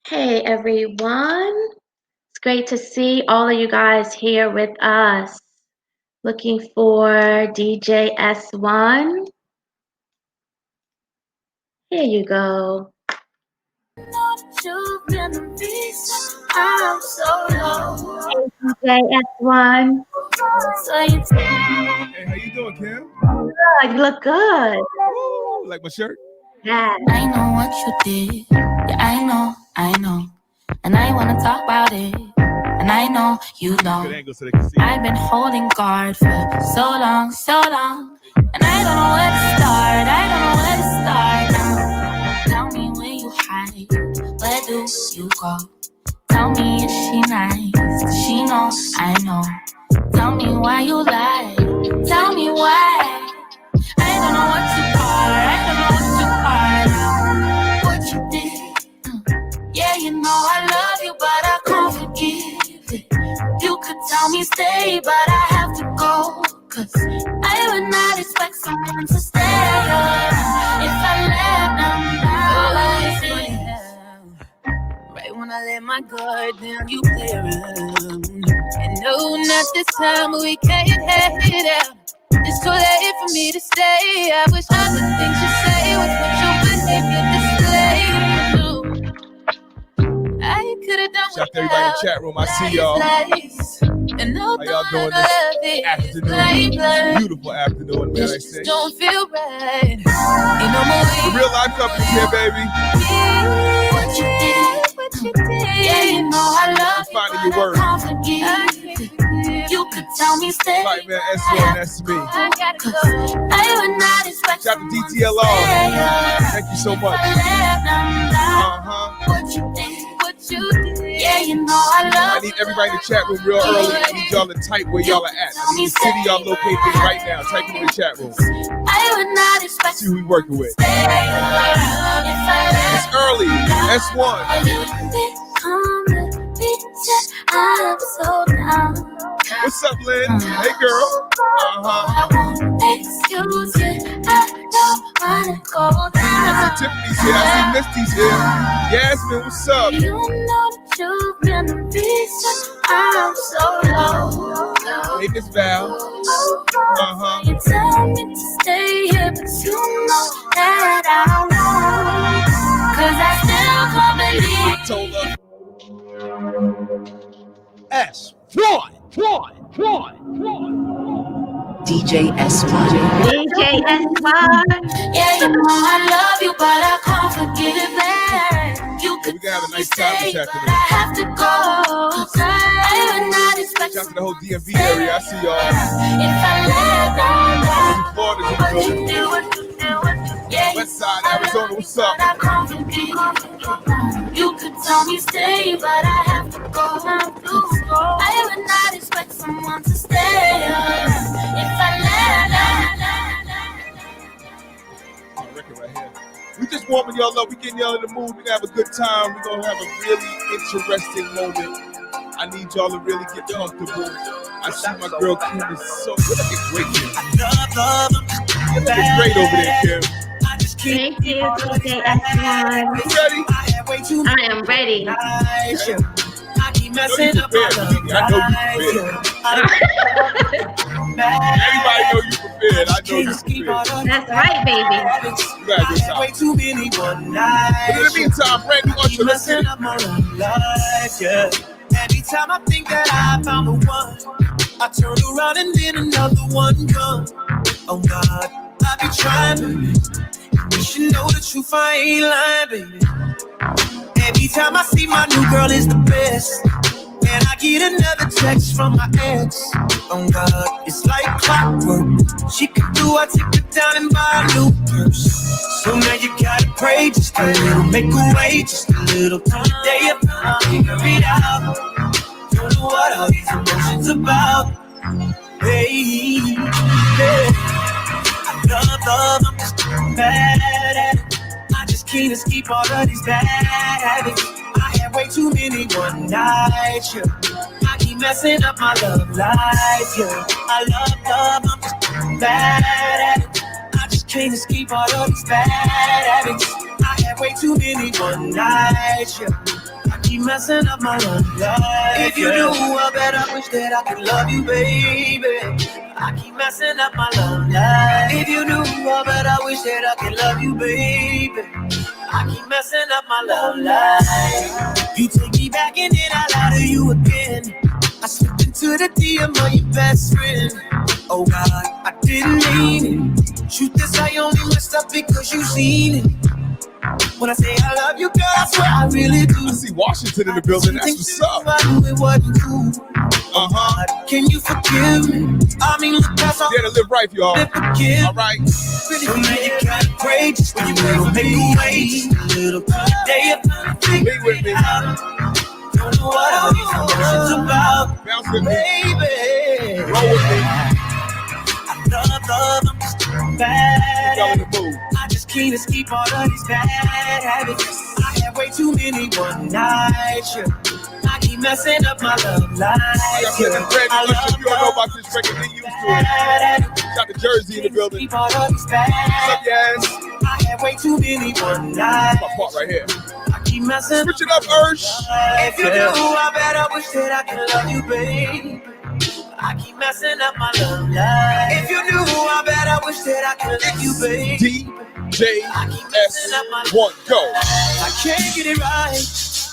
Hey everyone, it's great to see all of you guys here with us. Looking for DJ S1. Here you go. I'm so low. Hey DJ S1. Hey, how you doing, Kim? Good, you look good. Woo, like my shirt? Yeah. I know what you did. Yeah, I know. And I wanna talk about it. And I know you know. Good angle so they can see. I've been holding guard for so long. And I don't know where to start now. Tell me where you hide. Where do you go? Tell me, is she nice? Does she know I know? Tell me why you lie. Tell me why. I don't know what you did. Yeah, you know I love you, but I can't forgive it. You could tell me stay, but I have to go. Cause I would not expect someone to stay if I let them down. Right when I let my guard down, you play around. And no, not this time, we can't have it out. It's too late for me to stay. I wish all the things you say was what your behavior display. I could've done shout out to everybody in the chat room. I see y'all. And no, how y'all doing this afternoon? Beautiful afternoon, man. I say. Don't feel right. Ain't no more the real life company's here, baby. What you did. Yeah, you know I love you. Finding your word. You could tell me stay. Right, man, S1, that's me. I would not expect. Shout out to DTLR. Thank you so much. What you did. Yeah, you know I love. I need everybody in the chat room real early. I need y'all to type where y'all are at. I need the city y'all located in right now. Type in the chat room. I would not expect. See who we working with. It's early. S1. I'm so down. What's up, Lynn? Hey, girl. I won't excuse it. I don't wanna go down. I see Tiffany's here. I see Misty's here. Yasmin, what's up? You know that you've been the reason I'm so low. Hey, Miss Val. You tell me to stay here, but you know that I won't. 'Cause I still can't believe. I told her. S1. DJ S1. DJ S1. Yeah, you know I love you, but I can't forgive it. You could we can have a nice time this afternoon. I have to go. I would not expect. Shout out to the whole DMV area. I see y'all. If I let Florida's in the building. West Side, Arizona, what's up? You could tell me stay, but I have to go. I would not expect someone to stay if I let. Record right here. We just warming y'all up. We getting y'all in the mood. We're gonna have a good time. We're gonna have a really interesting moment. I need y'all to really get comfortable. I see my girl Kim is so looking great. Kim. You're looking great over there, Kim. Thank you, DJ S1. You ready? I am ready. I everybody know you prepared. I know you prepared. That's right, baby. You got a good time. But in the meantime, brand new Usher, let's get it. Every time I think that I found the one, I turn around and then another one comes. Oh God, I be trying, baby. You should know the truth, I ain't lying, baby. Every time I see my new girl is the best, and I get another text from my ex. Oh God, it's like clockwork. She can do, I take her down and buy a new purse. So now you gotta pray just a little, make a way just a little. Day up, I'll figure it out. Don't know what all these emotions about. Hey, hey. I love, I'm just bad at it. I just can't escape all of these bad habits. I had way too many one nights, yeah. I keep messing up my love life, yeah. I love, I'm just bad at it. I just can't escape all of these bad habits. I had way too many one nights, yeah. keep messing up my love life. If you knew, I bet I wish that I could love you, baby. I keep messing up my love life. If you knew, I bet I wish that I could love you, baby. I keep messing up my love life. You take me back and then I lie to you again. I slipped into the DM of your best friend. Oh God, I didn't mean it. Truth is, I only messed up because you seen it. When I say I love you, girl, I swear I really do. I see Washington in the building. That's what's up. I knew it wasn't cool. Can you forgive me? I mean, look, that's all. Yeah, to live right, y'all. All right. Really, you gotta pray just when you make a waste a little day of time. Be with me. Don't know what all these emotions about. Bounce with me. Baby. Roll with me. I love, I'm just bad. Y'all in the mood. I just can't escape all of these bad habits. I have way too many one nights. I keep messing up my love life. Like I said, it's brand new. If you don't know about this record, get used to it. Got the Jersey in the building. Keep all of these bad What's up, guys? I have way too many one nights. My part right here. I keep messing. Switch it up, Ursh. If you knew, I bet I wish that I could love you, babe. I keep messing up my love life. If you knew, I bet I wish that I could love you, babe. DJS1, go. I can't get it right.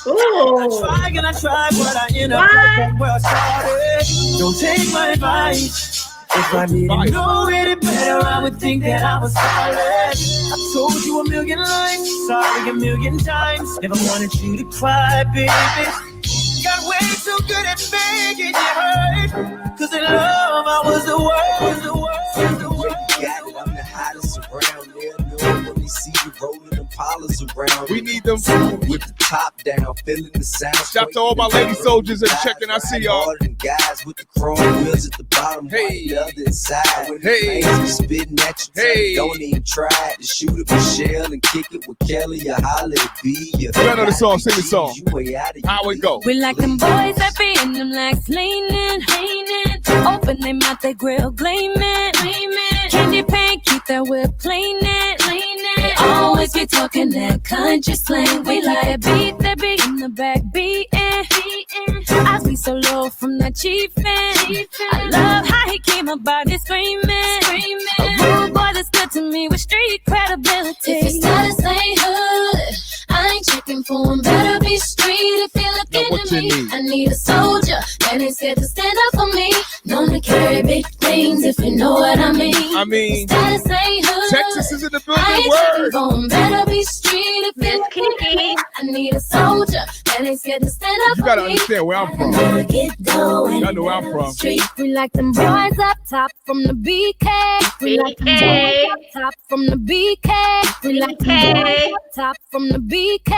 Ooh. I try, but I end up right where I started. Don't take my advice. If I didn't know any better, I would think that I was solid. I told you a million lies, sorry a million times. Never wanted you to cry, baby. Got way too good at making you hurt. Cause in love, I was the worst. I'm the hottest around there. When we see you rolling them polars around. We need them with the top down, feeling the sound. Shout to all my lady soldiers and checking. I see y'all. Guys with the chrome wheels at the bottom, hey, the other side. Hey, spitting at you. Hey, don't even try to shoot it with Shell and kick it with Kelly or holla at B. You know the song, sing the song. How it go? We like them boys that be in them legs leaning. Open their mouth, they grill gleaming. Candy paint, keep that whip cleaning. They always be talking that country slang. We like that beat in the back beating. I be so low from that chiefin'. I love how he came about it screaming. A rude boy that's good to me with street credibility. If his status ain't hood, I ain't checking for him. Better be street if you're looking at me. I need a soldier that ain't scared to stand up for me. Known to carry big things if you know what I mean. If status ain't hood, Texas is in the building. I ain't checking for him. Better be street if you're looking at me. I need a soldier that ain't scared to stand up for me. You gotta understand where I'm from. Get going. Y'all know where I'm from. We like them boys up top from the BK. We like them boys up top from the BK. We like them boys up top from the BK.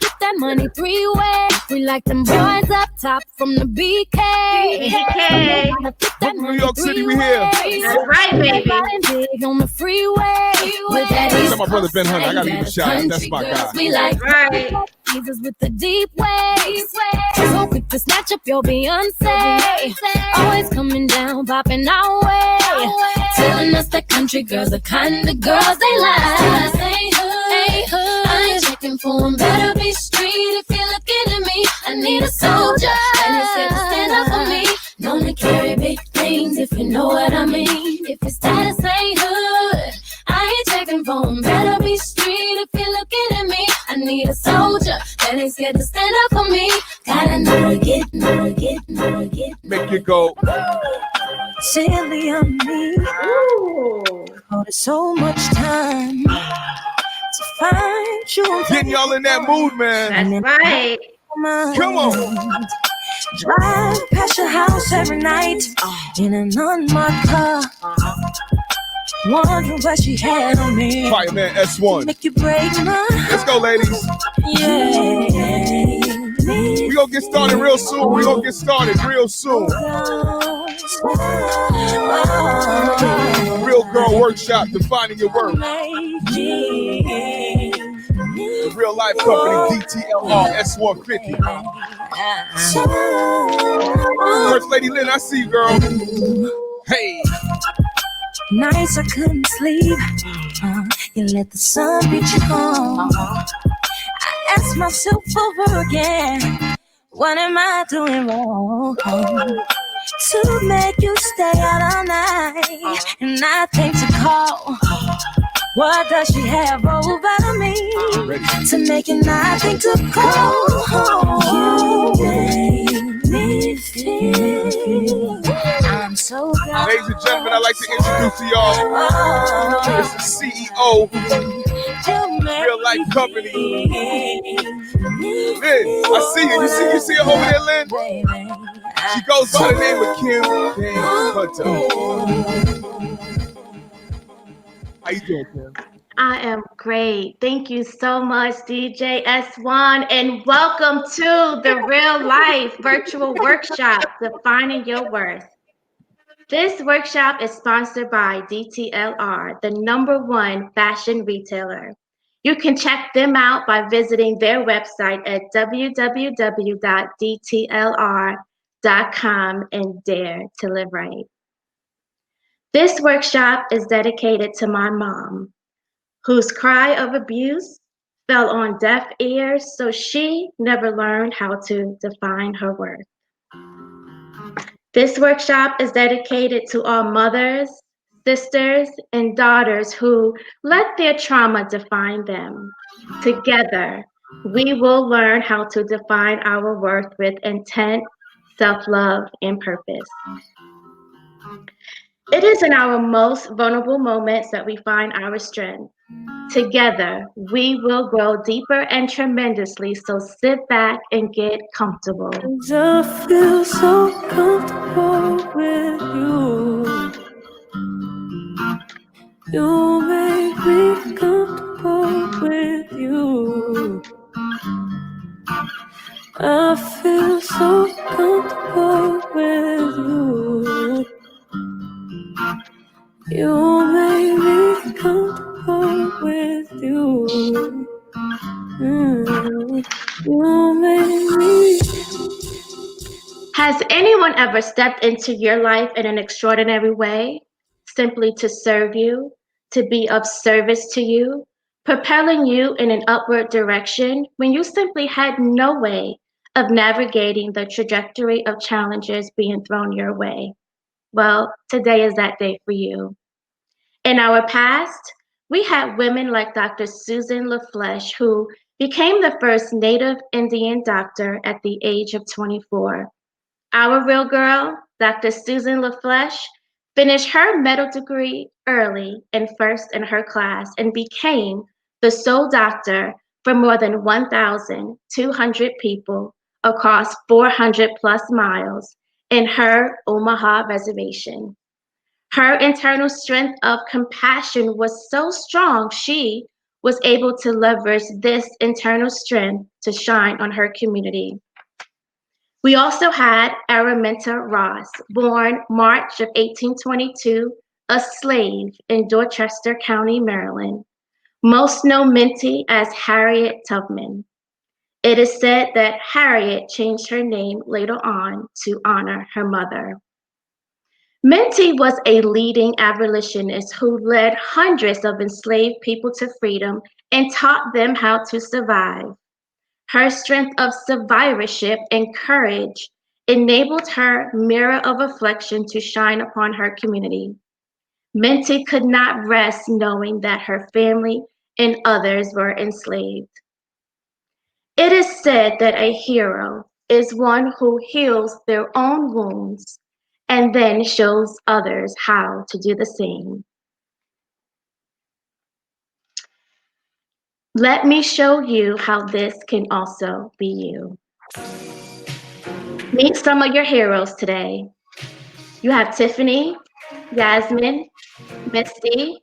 Get that money three-way. We like them boys up top from the BK. From New York City, we here. That's right, baby. Big on the freeway. Tell my brother Ben Hunter, I gotta give a shout out. That's my guy. We like right. Jesus with the deep waves. So quick to snatch up your Beyonce. Always coming down, popping our way. Telling us that country girls the kind of girls they like. Hey, hood. I ain't checking for him. Better be street if you're looking at me. I need a soldier that is here to stand up for me. Known to carry big things if you know what I mean. If his status ain't hood, I ain't checking for him. Better be street if you're looking at me. I need a soldier that ain't scared to stand up for me. Gotta know to get. Make you go. Silly on me. Oh, there's so much time to find you. Getting y'all in that mood, man. That's right. Come on. Drive past your house every night in an unmarked car. Wondering what she had on me. Fireman S1. Make you break my. Let's go, ladies. Yeah. We gonna get started real soon. Real Girl Workshop, defining your worth. The real life company, DTLR S150. First Lady Lynn, I see you, girl. Hey. Nights I couldn't sleep. You let the sun beat you home. I asked ask myself over again, what am I doing wrong to make you stay out all night and nothing to call? What does she have over me to make it nothing to call? You make me feel I'm so glad. Ladies and gentlemen, I'd like to introduce to y'all this is CEO Real Life Company. Lynn, I see you. You see her over there, Lynn? She goes by the name of Kim Hunter. How you doing, Kim? I am great. Thank you so much, DJ S1, and welcome to the Real Life Virtual Workshop, Defining Your Worth. This workshop is sponsored by DTLR, the #1 fashion retailer. You can check them out by visiting their website at www.dtlr.com and dare to live right. This workshop is dedicated to my mom, whose cry of abuse fell on deaf ears, so she never learned how to define her worth. This workshop is dedicated to all mothers, sisters, and daughters who let their trauma define them. Together, we will learn how to define our worth with intent, self-love, and purpose. It is in our most vulnerable moments that we find our strength. Together, we will grow deeper and tremendously, so sit back and get comfortable. I feel so comfortable with you. You make me comfortable with you. I feel so comfortable with you. You make me comfortable with you. You make me. Has anyone ever stepped into your life in an extraordinary way, simply to serve you, to be of service to you, propelling you in an upward direction when you simply had no way of navigating the trajectory of challenges being thrown your way? Well, today is that day for you. In our past, we had women like Dr. Susan LaFleche, who became the first Native Indian doctor at the age of 24. Our real girl, Dr. Susan LaFleche, finished her medical degree early and first in her class and became the sole doctor for more than 1,200 people across 400 plus miles in her Omaha reservation. Her internal strength of compassion was so strong, she was able to leverage this internal strength to shine on her community. We also had Araminta Ross, born March of 1822, a slave in Dorchester County, Maryland. Most know Minty as Harriet Tubman. It is said that Harriet changed her name later on to honor her mother. Minty was a leading abolitionist who led hundreds of enslaved people to freedom and taught them how to survive. Her strength of survivorship and courage enabled her mirror of affliction to shine upon her community. Minty could not rest knowing that her family and others were enslaved. It is said that a hero is one who heals their own wounds and then shows others how to do the same. Let me show you how this can also be you. Meet some of your heroes today. You have Tiffany, Yasmin, Misty.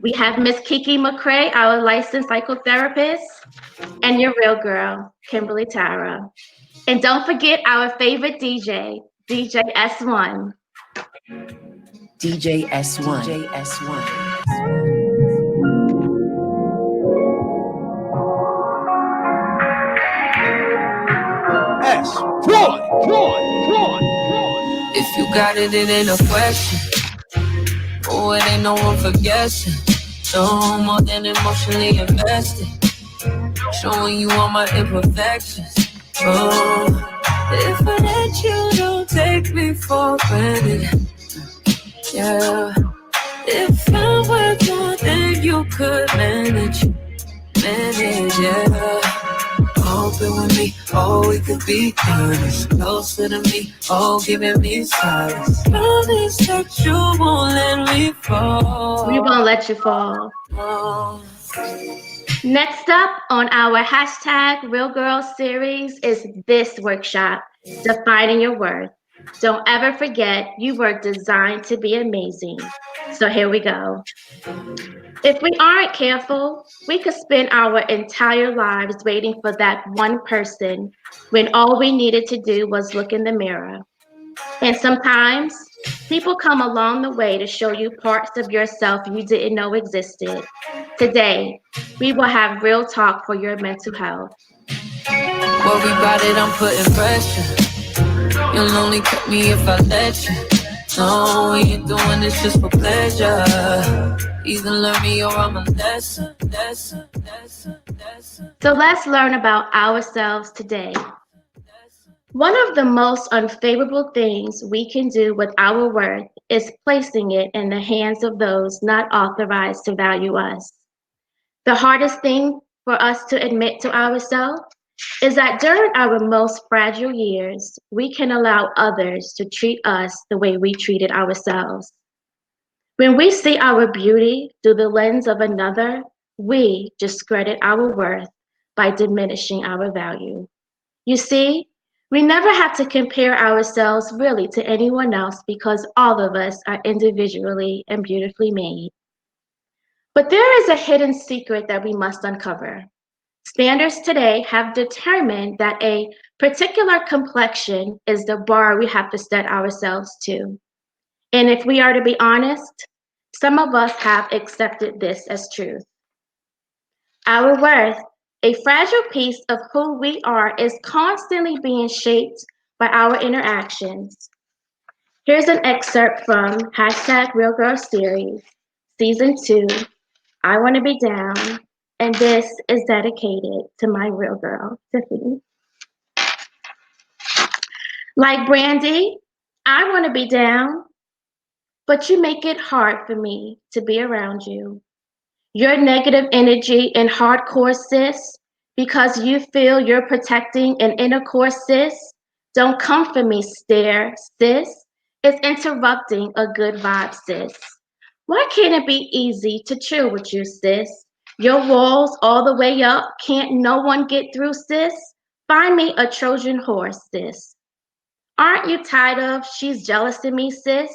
We have Miss Kiki McCrae, our licensed psychotherapist, and your real girl, Kimberly Tara. And don't forget our favorite DJ, DJ S1. DJ S1. DJ S1. If you got it, it ain't a question. Oh, it ain't no room for guessing. No more than emotionally invested. showing you all my imperfections. Oh, if I let you, don't take me for granted. Yeah, if I were more than you could manage, yeah. Open with me, oh, we could be honest. Closer to me, oh, giving me silence. Promise that you won't let me We fall. won't let you fall. Oh. Next up on our hashtag Real Girl series is this workshop, Defining Your Worth. Don't ever forget you were designed to be amazing. So here we go. If we aren't careful, we could spend our entire lives waiting for that one person when all we needed to do was look in the mirror. And sometimes people come along the way to show you parts of yourself you didn't know existed. Today, we will have real talk for your mental health. Worry about it, I'm putting pressure. You'll only cut me if I let you. No, we ain't doing this just for pleasure. Either learn me or I'm a lesson. So let's learn about ourselves today. One of the most unfavorable things we can do with our worth is placing it in the hands of those not authorized to value us. The hardest thing for us to admit to ourselves is that during our most fragile years, we can allow others to treat us the way we treated ourselves. When we see our beauty through the lens of another, we discredit our worth by diminishing our value. You see, we never have to compare ourselves really to anyone else because all of us are individually and beautifully made. But there is a hidden secret that we must uncover. Standards today have determined that a particular complexion is the bar we have to set ourselves to. And if we are to be honest, some of us have accepted this as truth. Our worth, a fragile piece of who we are, is constantly being shaped by our interactions. Here's an excerpt from hashtag Real Girl Series, Season 2, I Want to Be Down, and this is dedicated to my real girl, Tiffany. Like Brandy, I want to be down, but you make it hard for me to be around you. Your negative energy and hardcore sis, because you feel you're protecting an inner core sis, don't come for me, stare, sis. It's interrupting a good vibe, sis. Why can't it be easy to chill with you, sis? Your walls all the way up, can't no one get through, sis? Find me a Trojan horse, sis. Aren't you tired of she's jealous of me, sis?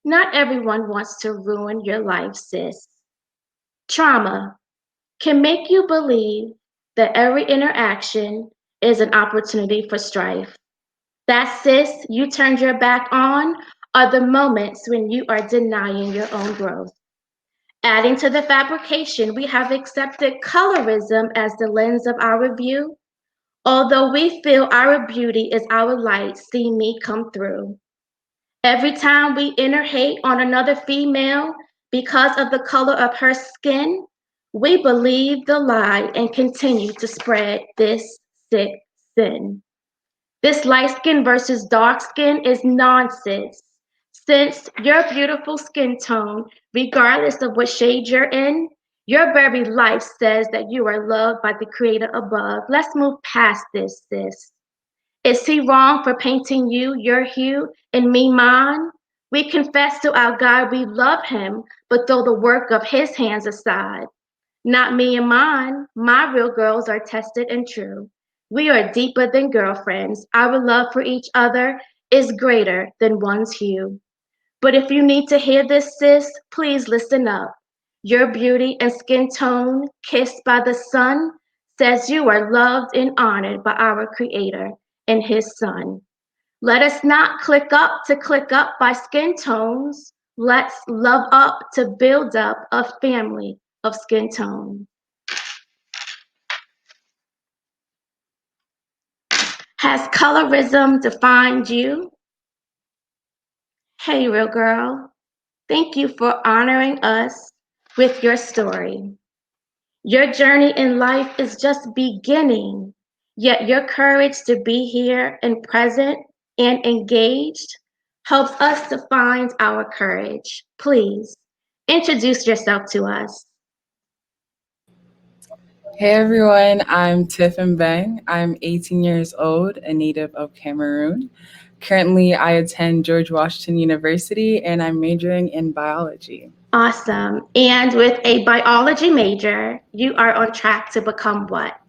Not everyone wants to ruin your life, sis. Trauma can make you believe that every interaction is an opportunity for strife. That sis you turned your back on are the moments when you are denying your own growth. Adding to the fabrication, we have accepted colorism as the lens of our view. Although we feel our beauty is our light, see me come through. Every time we enter hate on another female because of the color of her skin, we believe the lie and continue to spread this sick sin. This light skin versus dark skin is nonsense. Since your beautiful skin tone, regardless of what shade you're in, your very life says that you are loved by the creator above. Let's move past this, sis. Is he wrong for painting you your hue and me mine? We confess to our God we love him, but throw the work of his hands aside. Not me and mine. My real girls are tested and true. We are deeper than girlfriends. Our love for each other is greater than one's hue. But if you need to hear this, sis, please listen up. Your beauty and skin tone, kissed by the sun, says you are loved and honored by our Creator and His Son. Let us not click up by skin tones. Let's love up to build up a family of skin tone. Has colorism defined you? Hey, real girl, thank you for honoring us with your story. Your journey in life is just beginning, yet your courage to be here and present and engaged helps us to find our courage. Please introduce yourself to us. Hey everyone, I'm Tiffin Bang. I'm 18 years old, a native of Cameroon. Currently, I attend George Washington University and I'm majoring in biology. Awesome. And with a biology major, you are on track to become what?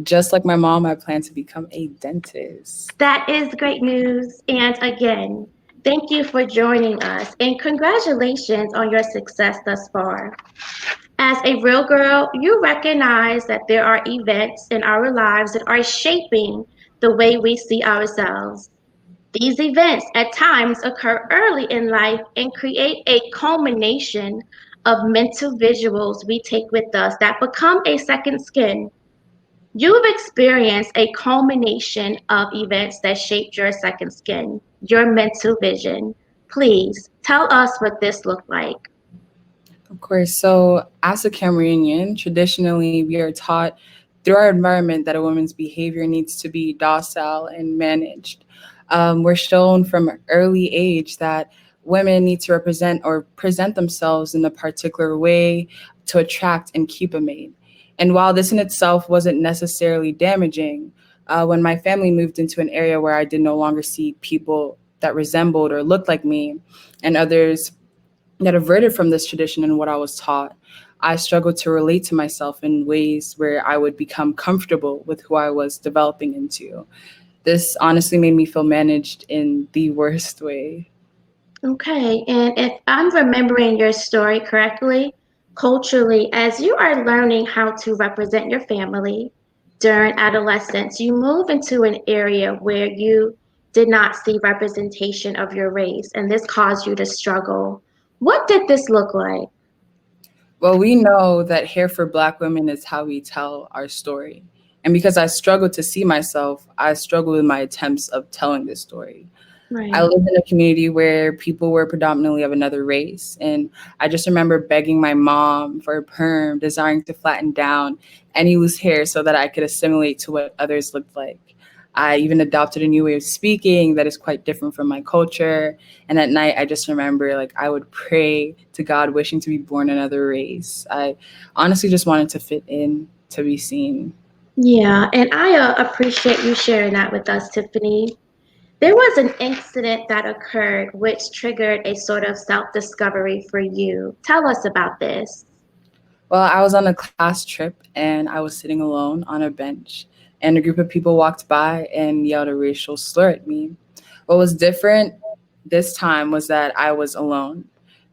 Just like my mom, I plan to become a dentist. That is great news. And again, thank you for joining us and congratulations on your success thus far. As a real girl, you recognize that there are events in our lives that are shaping the way we see ourselves. These events at times occur early in life and create a culmination of mental visuals we take with us that become a second skin. You've experienced a culmination of events that shaped your second skin, your mental vision. Please tell us what this looked like. Of course, so as a Cameroonian, traditionally we are taught through our environment that a woman's behavior needs to be docile and managed. We're shown from an early age that women need to represent or present themselves in a particular way to attract and keep a mate. And while this in itself wasn't necessarily damaging, when my family moved into an area where I did no longer see people that resembled or looked like me, and others that averted from this tradition and what I was taught, I struggled to relate to myself in ways where I would become comfortable with who I was developing into. This honestly made me feel managed in the worst way. Okay, and if I'm remembering your story correctly, culturally, as you are learning how to represent your family during adolescence, you move into an area where you did not see representation of your race, and this caused you to struggle. What did this look like? Well, we know that hair for Black women is how we tell our story. And because I struggled to see myself, I struggled with my attempts of telling this story. I Right. lived in a community where people were predominantly of another race. And I just remember begging my mom for a perm, desiring to flatten down any loose hair so that I could assimilate to what others looked like. I even adopted a new way of speaking that is quite different from my culture. And at night, I just remember like I would pray to God, wishing to be born another race. I honestly just wanted to fit in, to be seen. Yeah, and I appreciate you sharing that with us, Tiffany. There was an incident that occurred which triggered a sort of self discovery for you. Tell us about this. Well, I was on a class trip and I was sitting alone on a bench, and a group of people walked by and yelled a racial slur at me. What was different this time was that I was alone.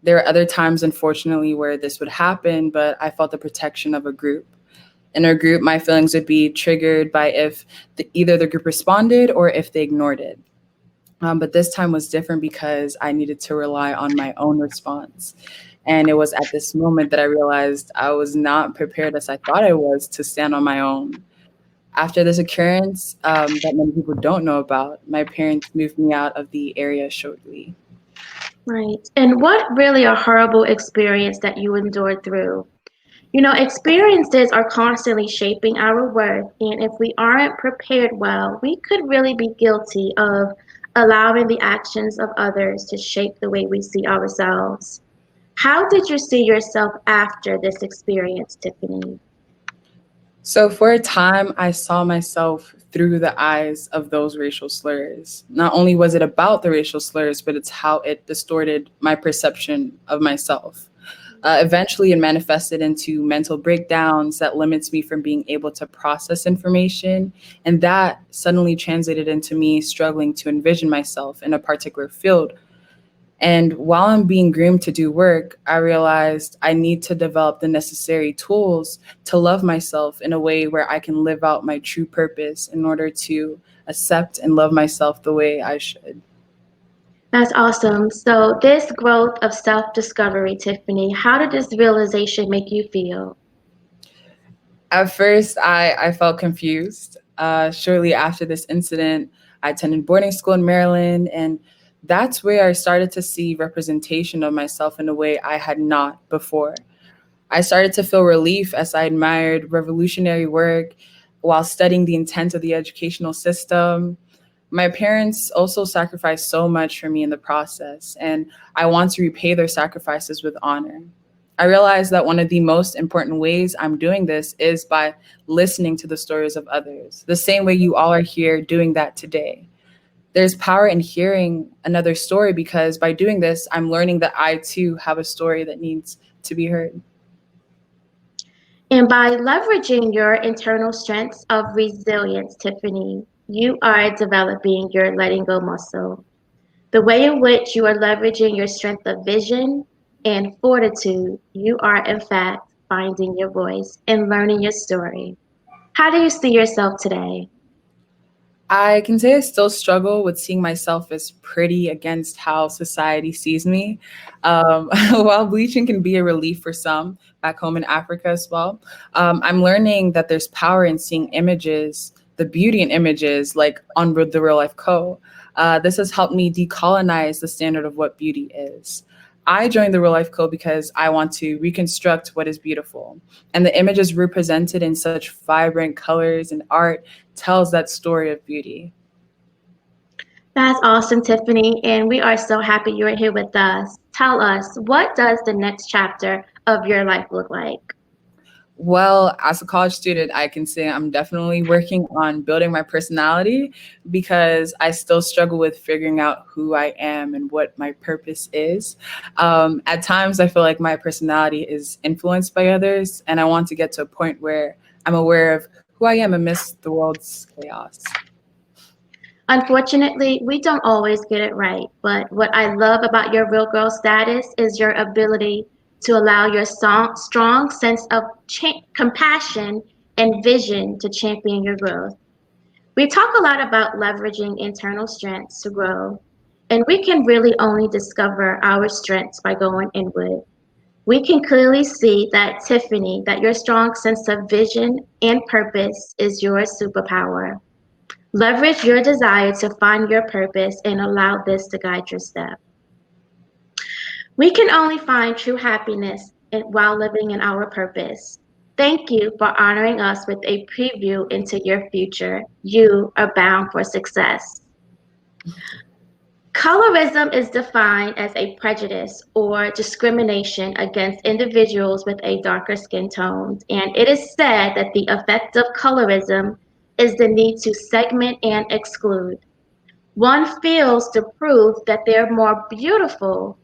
There were other times, unfortunately, where this would happen, but I felt the protection of a group. In a group, my feelings would be triggered by if either the group responded or if they ignored it. But this time was different because I needed to rely on my own response. And it was at this moment that I realized I was not prepared as I thought I was to stand on my own. After this occurrence that many people don't know about, my parents moved me out of the area shortly. Right. And what really a horrible experience that you endured through. You know, experiences are constantly shaping our worth, and if we aren't prepared well, we could really be guilty of allowing the actions of others to shape the way we see ourselves. How did you see yourself after this experience, Tiffany? So for a time, I saw myself through the eyes of those racial slurs. Not only was it about the racial slurs, but it's how it distorted my perception of myself. Eventually, it manifested into mental breakdowns that limits me from being able to process information. And that suddenly translated into me struggling to envision myself in a particular field. And while I'm being groomed to do work, I realized I need to develop the necessary tools to love myself in a way where I can live out my true purpose in order to accept and love myself the way I should. That's awesome. So, this growth of self discovery, Tiffany, how did this realization make you feel? At first, I felt confused. Shortly after this incident, I attended boarding school in Maryland, and that's where I started to see representation of myself in a way I had not before. I started to feel relief as I admired revolutionary work while studying the intent of the educational system. My parents also sacrificed so much for me in the process, and I want to repay their sacrifices with honor. I realized that one of the most important ways I'm doing this is by listening to the stories of others, the same way you all are here doing that today. There's power in hearing another story because by doing this, I'm learning that I too have a story that needs to be heard. And by leveraging your internal strengths of resilience, Tiffany, you are developing your letting go muscle. The way in which you are leveraging your strength of vision and fortitude, you are in fact finding your voice and learning your story. How do you see yourself today? I can say I still struggle with seeing myself as pretty against how society sees me. While bleaching can be a relief for some back home in Africa as well, I'm learning that there's power in seeing images, the beauty in images, like on the Real Life Co. This has helped me decolonize the standard of what beauty is. I joined the Real Life Co because I want to reconstruct what is beautiful. And the images represented in such vibrant colors and art tells that story of beauty. That's awesome, Tiffany, and we are so happy you're here with us. Tell us, what does the next chapter of your life look like? Well, as a college student, I can say I'm definitely working on building my personality because I still struggle with figuring out who I am and what my purpose is. At times, I feel like my personality is influenced by others, and I want to get to a point where I'm aware of who I am amidst the world's chaos. Unfortunately, we don't always get it right, but what I love about your real girl status is your ability to allow your strong sense of compassion and vision to champion your growth. We talk a lot about leveraging internal strengths to grow, and we can really only discover our strengths by going inward. We can clearly see that, Tiffany, that your strong sense of vision and purpose is your superpower. Leverage your desire to find your purpose and allow this to guide your step. We can only find true happiness while living in our purpose. Thank you for honoring us with a preview into your future. You are bound for success. Colorism is defined as a prejudice or discrimination against individuals with a darker skin tone, and it is said that the effect of colorism is the need to segment and exclude. One feels to prove that they're more beautiful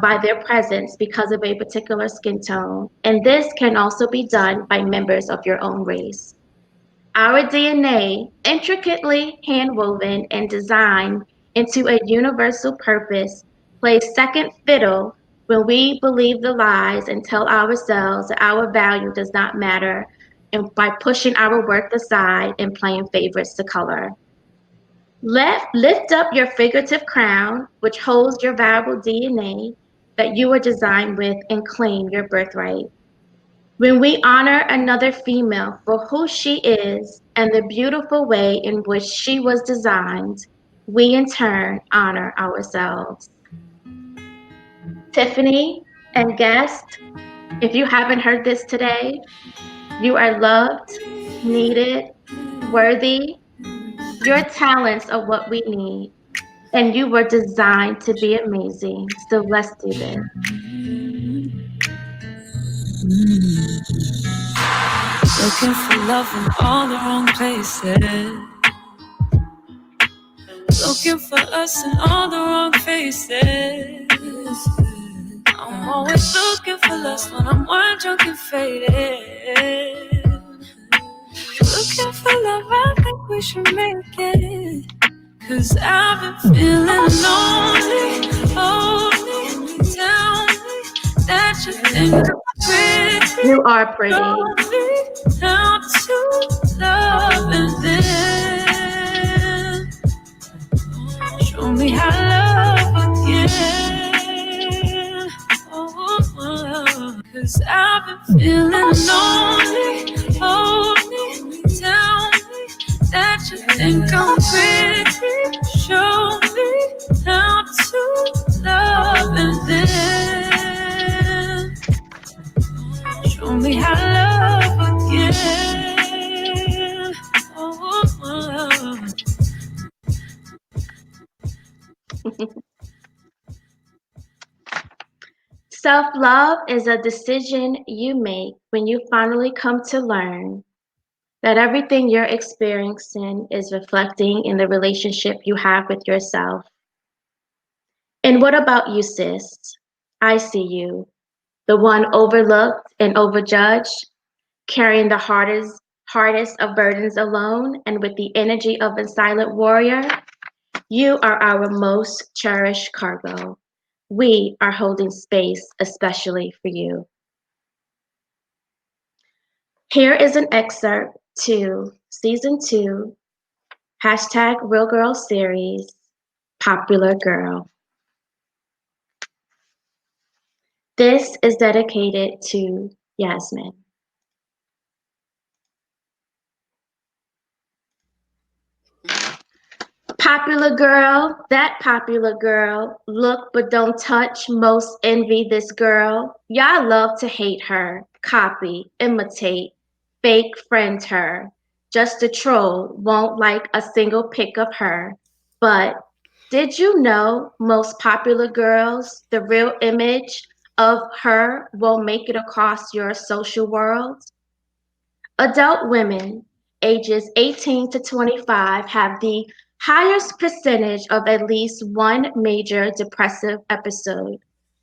by their presence because of a particular skin tone, and this can also be done by members of your own race. Our DNA, intricately handwoven and designed into a universal purpose, plays second fiddle when we believe the lies and tell ourselves that our value does not matter, and by pushing our worth aside and playing favorites to color. Lift up your figurative crown, which holds your valuable DNA that you were designed with, and claim your birthright. When we honor another female for who she is and the beautiful way in which she was designed, we in turn honor ourselves. Tiffany and guest, if you haven't heard this today, you are loved, needed, worthy. Your talents are what we need, and you were designed to be amazing. So let's do this. Looking for love in all the wrong places. Looking for us in all the wrong faces. I'm always looking for lust when I'm wine drunk and faded. Looking for love, I think we should make it. Cause I've been feeling lonely. Hold me, tell me that you think I'm pretty. You are pretty. Show me how to love and then show me how love again. Cause I've been feeling lonely. Hold me, tell me that you think I'm pretty. Show me how to love and then have love again. Oh. Self love is a decision you make when you finally come to learn that everything you're experiencing is reflecting in the relationship you have with yourself. And what about you, sis? I see you, the one overlooked and overjudged, carrying the hardest of burdens alone and with the energy of a silent warrior. You are our most cherished cargo. We are holding space especially for you. Here is an excerpt to season 2, hashtag Real Girl series, Popular Girl. This is dedicated to Yasmin. Popular girl, that popular girl. Look but don't touch, most envy this girl. Y'all love to hate her, copy, imitate, fake friend her. Just a troll, won't like a single pic of her. But did you know most popular girls, the real image of her won't make it across your social world? Adult women ages 18 to 25 have the highest percentage of at least one major depressive episode,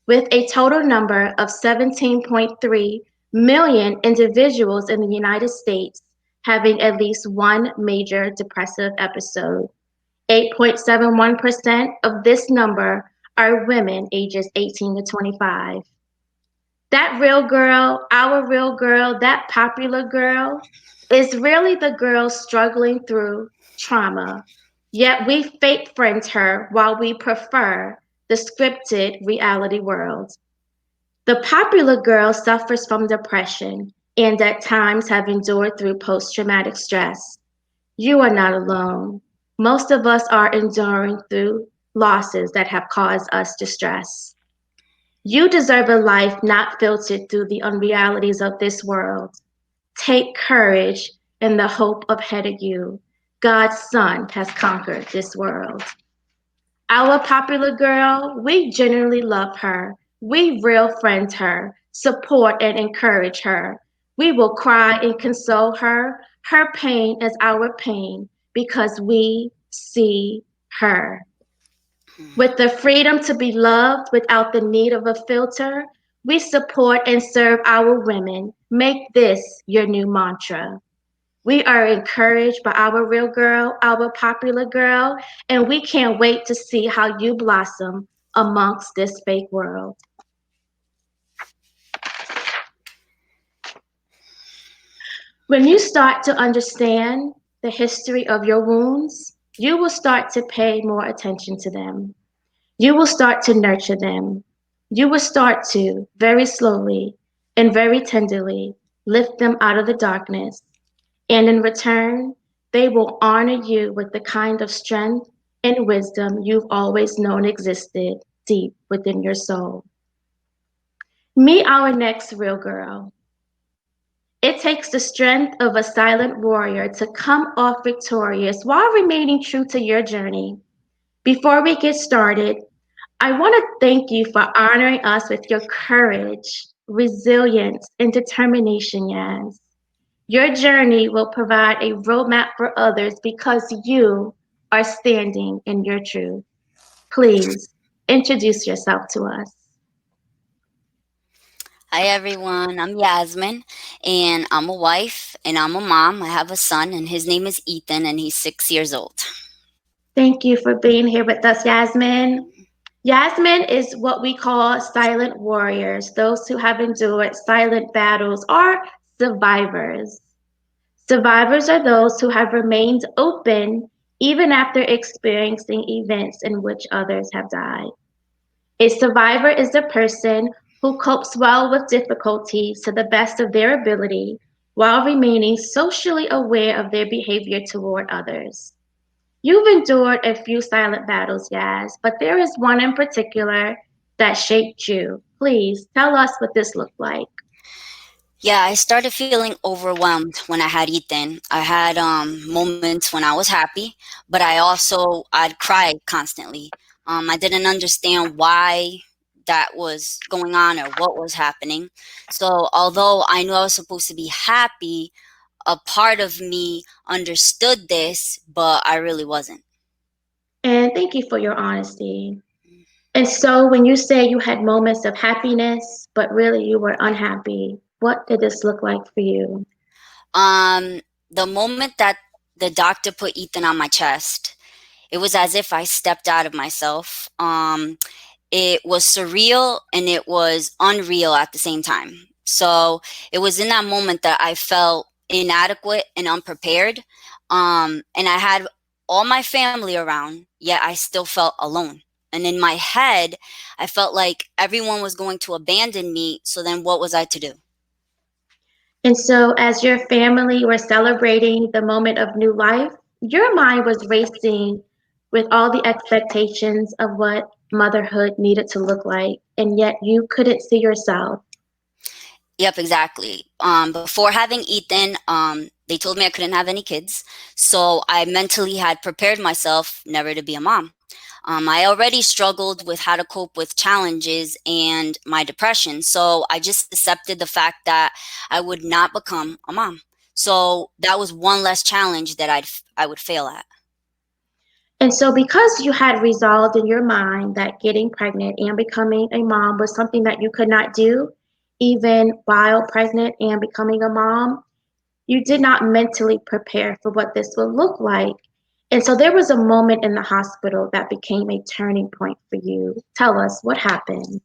with a total number of 17.3 million individuals in the United States having at least one major depressive episode. 8.71% of this number are women ages 18 to 25. That real girl, our real girl, that popular girl is really the girl struggling through trauma. Yet we fake friend her while we prefer the scripted reality world. The popular girl suffers from depression and at times have endured through post traumatic stress. You are not alone. Most of us are enduring through losses that have caused us distress. You deserve a life not filtered through the unrealities of this world. Take courage in the hope ahead of you. God's Son has conquered this world. Our popular girl, we genuinely love her. We real friend her, support and encourage her. We will cry and console her. Her pain is our pain because we see her. With the freedom to be loved without the need of a filter, we support and serve our women. Make this your new mantra. We are encouraged by our real girl, our popular girl, and we can't wait to see how you blossom amongst this fake world. When you start to understand the history of your wounds, you will start to pay more attention to them. You will start to nurture them. You will start to, very slowly and very tenderly, lift them out of the darkness. And in return, they will honor you with the kind of strength and wisdom you've always known existed deep within your soul. Meet our next real girl. It takes the strength of a silent warrior to come off victorious while remaining true to your journey. Before we get started, I want to thank you for honoring us with your courage, resilience, and determination, Yaz. Your journey will provide a roadmap for others because you are standing in your truth. Please introduce yourself to us. Hi everyone, I'm Yasmin and I'm a wife and I'm a mom. I have a son and his name is Ethan and he's 6 years old. Thank you for being here with us, Yasmin. Yasmin is what we call silent warriors, those who have endured silent battles or survivors. Survivors are those who have remained open even after experiencing events in which others have died. A survivor is a person who copes well with difficulties to the best of their ability while remaining socially aware of their behavior toward others. You've endured a few silent battles, Yaz, but there is one in particular that shaped you. Please tell us what this looked like. Yeah, I started feeling overwhelmed when I had Ethan. I had moments when I was happy, but I'd cry constantly. I didn't understand why that was going on or what was happening. So although I knew I was supposed to be happy, a part of me understood this, but I really wasn't. And thank you for your honesty. And so, when you say you had moments of happiness, but really you were unhappy, what did this look like for you? Um, the moment that the doctor put Ethan on my chest, it was as if I stepped out of myself. It was surreal and it was unreal at the same time. So it was in that moment that I felt inadequate and unprepared. And I had all my family around, yet I still felt alone. And in my head, I felt like everyone was going to abandon me. So then what was I to do? And so, as your family were celebrating the moment of new life, your mind was racing with all the expectations of what motherhood needed to look like, and yet you couldn't see yourself. Yep, exactly. Before having Ethan, they told me I couldn't have any kids. So I mentally had prepared myself never to be a mom. I already struggled with how to cope with challenges and my depression. So I just accepted the fact that I would not become a mom. So that was one less challenge that I would fail at. And so, because you had resolved in your mind that getting pregnant and becoming a mom was something that you could not do, even while pregnant and becoming a mom, you did not mentally prepare for what this would look like. And so, there was a moment in the hospital that became a turning point for you. Tell us what happened.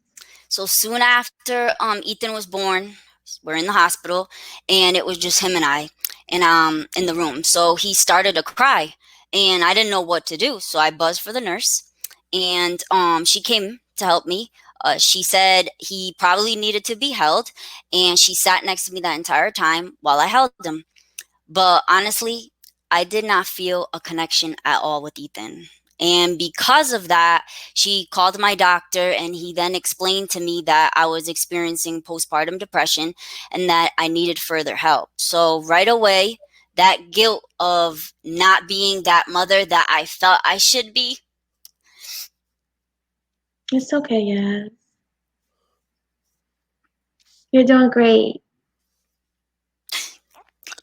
So soon after Ethan was born, we're in the hospital, and it was just him and I, and in the room. So he started to cry, and I didn't know what to do. So I buzzed for the nurse, and she came to help me. She said he probably needed to be held, and she sat next to me that entire time while I held him. But honestly, I did not feel a connection at all with Ethan. And because of that, she called my doctor and he then explained to me that I was experiencing postpartum depression and that I needed further help. So right away, that guilt of not being that mother that I felt I should be. It's okay, yeah. You're doing great.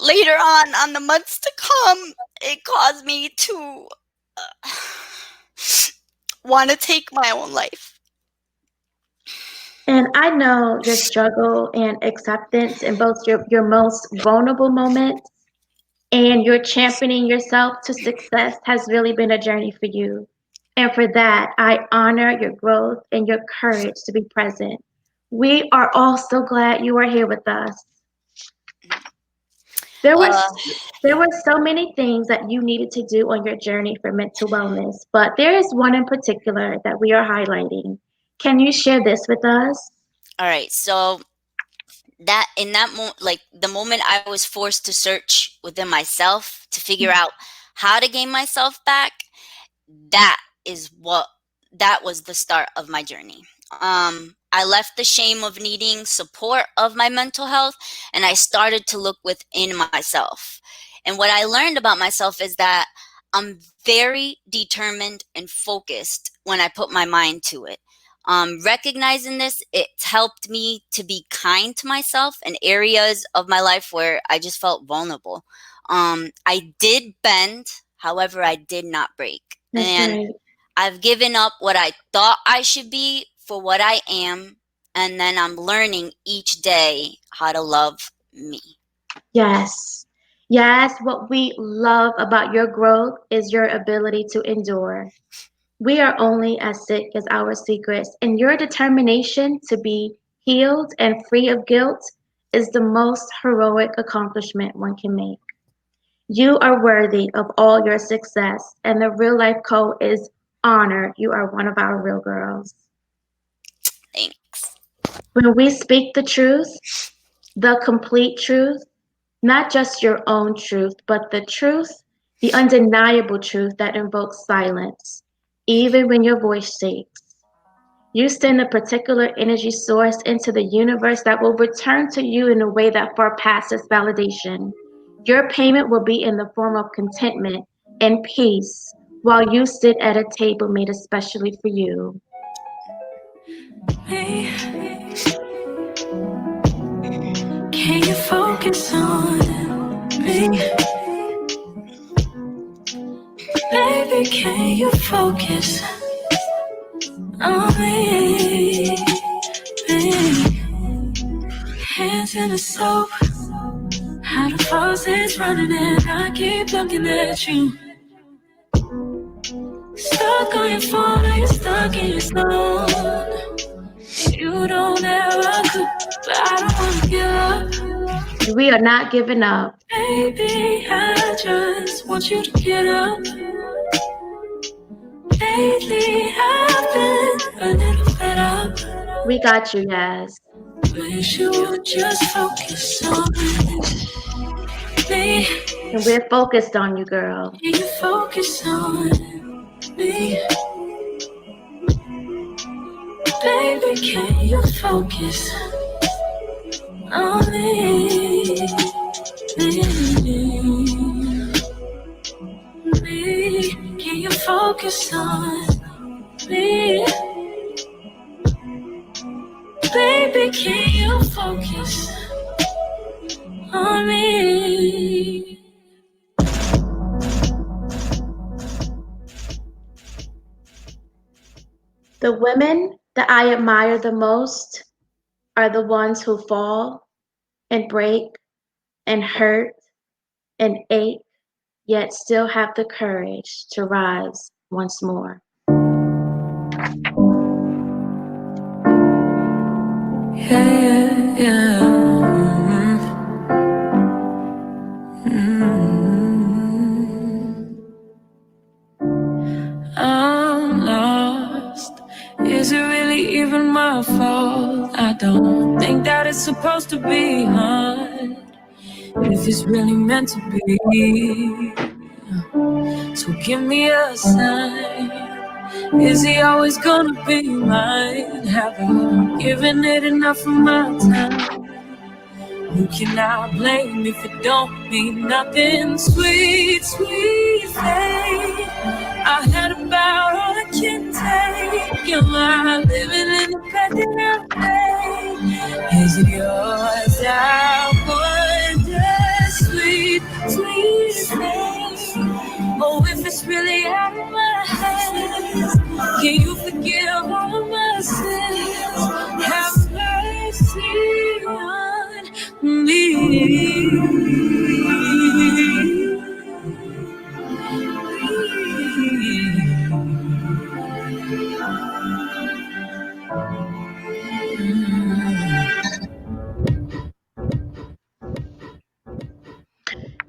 Later on the months to come, it caused me to want to take my own life. And I know your struggle and acceptance in both your most vulnerable moments and your championing yourself to success has really been a journey for you. And for that, I honor your growth and your courage to be present. We are all so glad you are here with us. There were Uh, there yeah. were so many things that you needed to do on your journey for mental wellness, but there is one in particular that we are highlighting. Can you share this with us? All right. So that in that moment, like the moment I was forced to search within myself to figure out how to gain myself back, that is what that was the start of my journey. I left the shame of needing support of my mental health and I started to look within myself. And what I learned about myself is that I'm very determined and focused when I put my mind to it. Recognizing this, it's helped me to be kind to myself in areas of my life where I just felt vulnerable. I did bend, however, I did not break. That's And right. I've given up what I thought I should be for what I am. And then I'm learning each day how to love me. Yes. Yes, what we love about your growth is your ability to endure. We are only as sick as our secrets, and your determination to be healed and free of guilt is the most heroic accomplishment one can make. You are worthy of all your success, and the Real Life Co. is honored you are one of our real girls. Thanks. When we speak the truth, the complete truth, not just your own truth, but the truth, the undeniable truth that invokes silence, even when your voice shakes. You send a particular energy source into the universe that will return to you in a way that far passes validation. Your payment will be in the form of contentment and peace while you sit at a table made especially for you. Hey, can you focus on me? Baby, can you focus on me? Hands in the soap, how the faucet's running and I keep looking at you. Stuck on your phone or you're stuck in your zone. You don't ever could, but I don't wanna give up. We are not giving up. Baby, I just want you to get up. Lately, I've been a little fed up. We got you, Yaz. Wish you would just focus on me. And we're focused on you, girl. Can you focus on me? Baby, can you focus on me? Me. Can you focus on me? Baby, can you focus on me? The women that I admire the most are the ones who fall and break and hurt and ache, yet still have the courage to rise once more. Yeah. I'm lost. Is it really even my fault? I don't think that it's supposed to be hard. If it's really meant to be, so give me a sign. Is he always gonna be mine? Have I given it enough of my time? Who can I blame if it don't mean nothing? Sweet, sweet fate, I had about all I can take. Am I living in the bed that I made? Is it yours? I wonder, sweet, sweet fate. Oh, if it's really out of my hands, can you forgive all of my sins? Have mercy on me.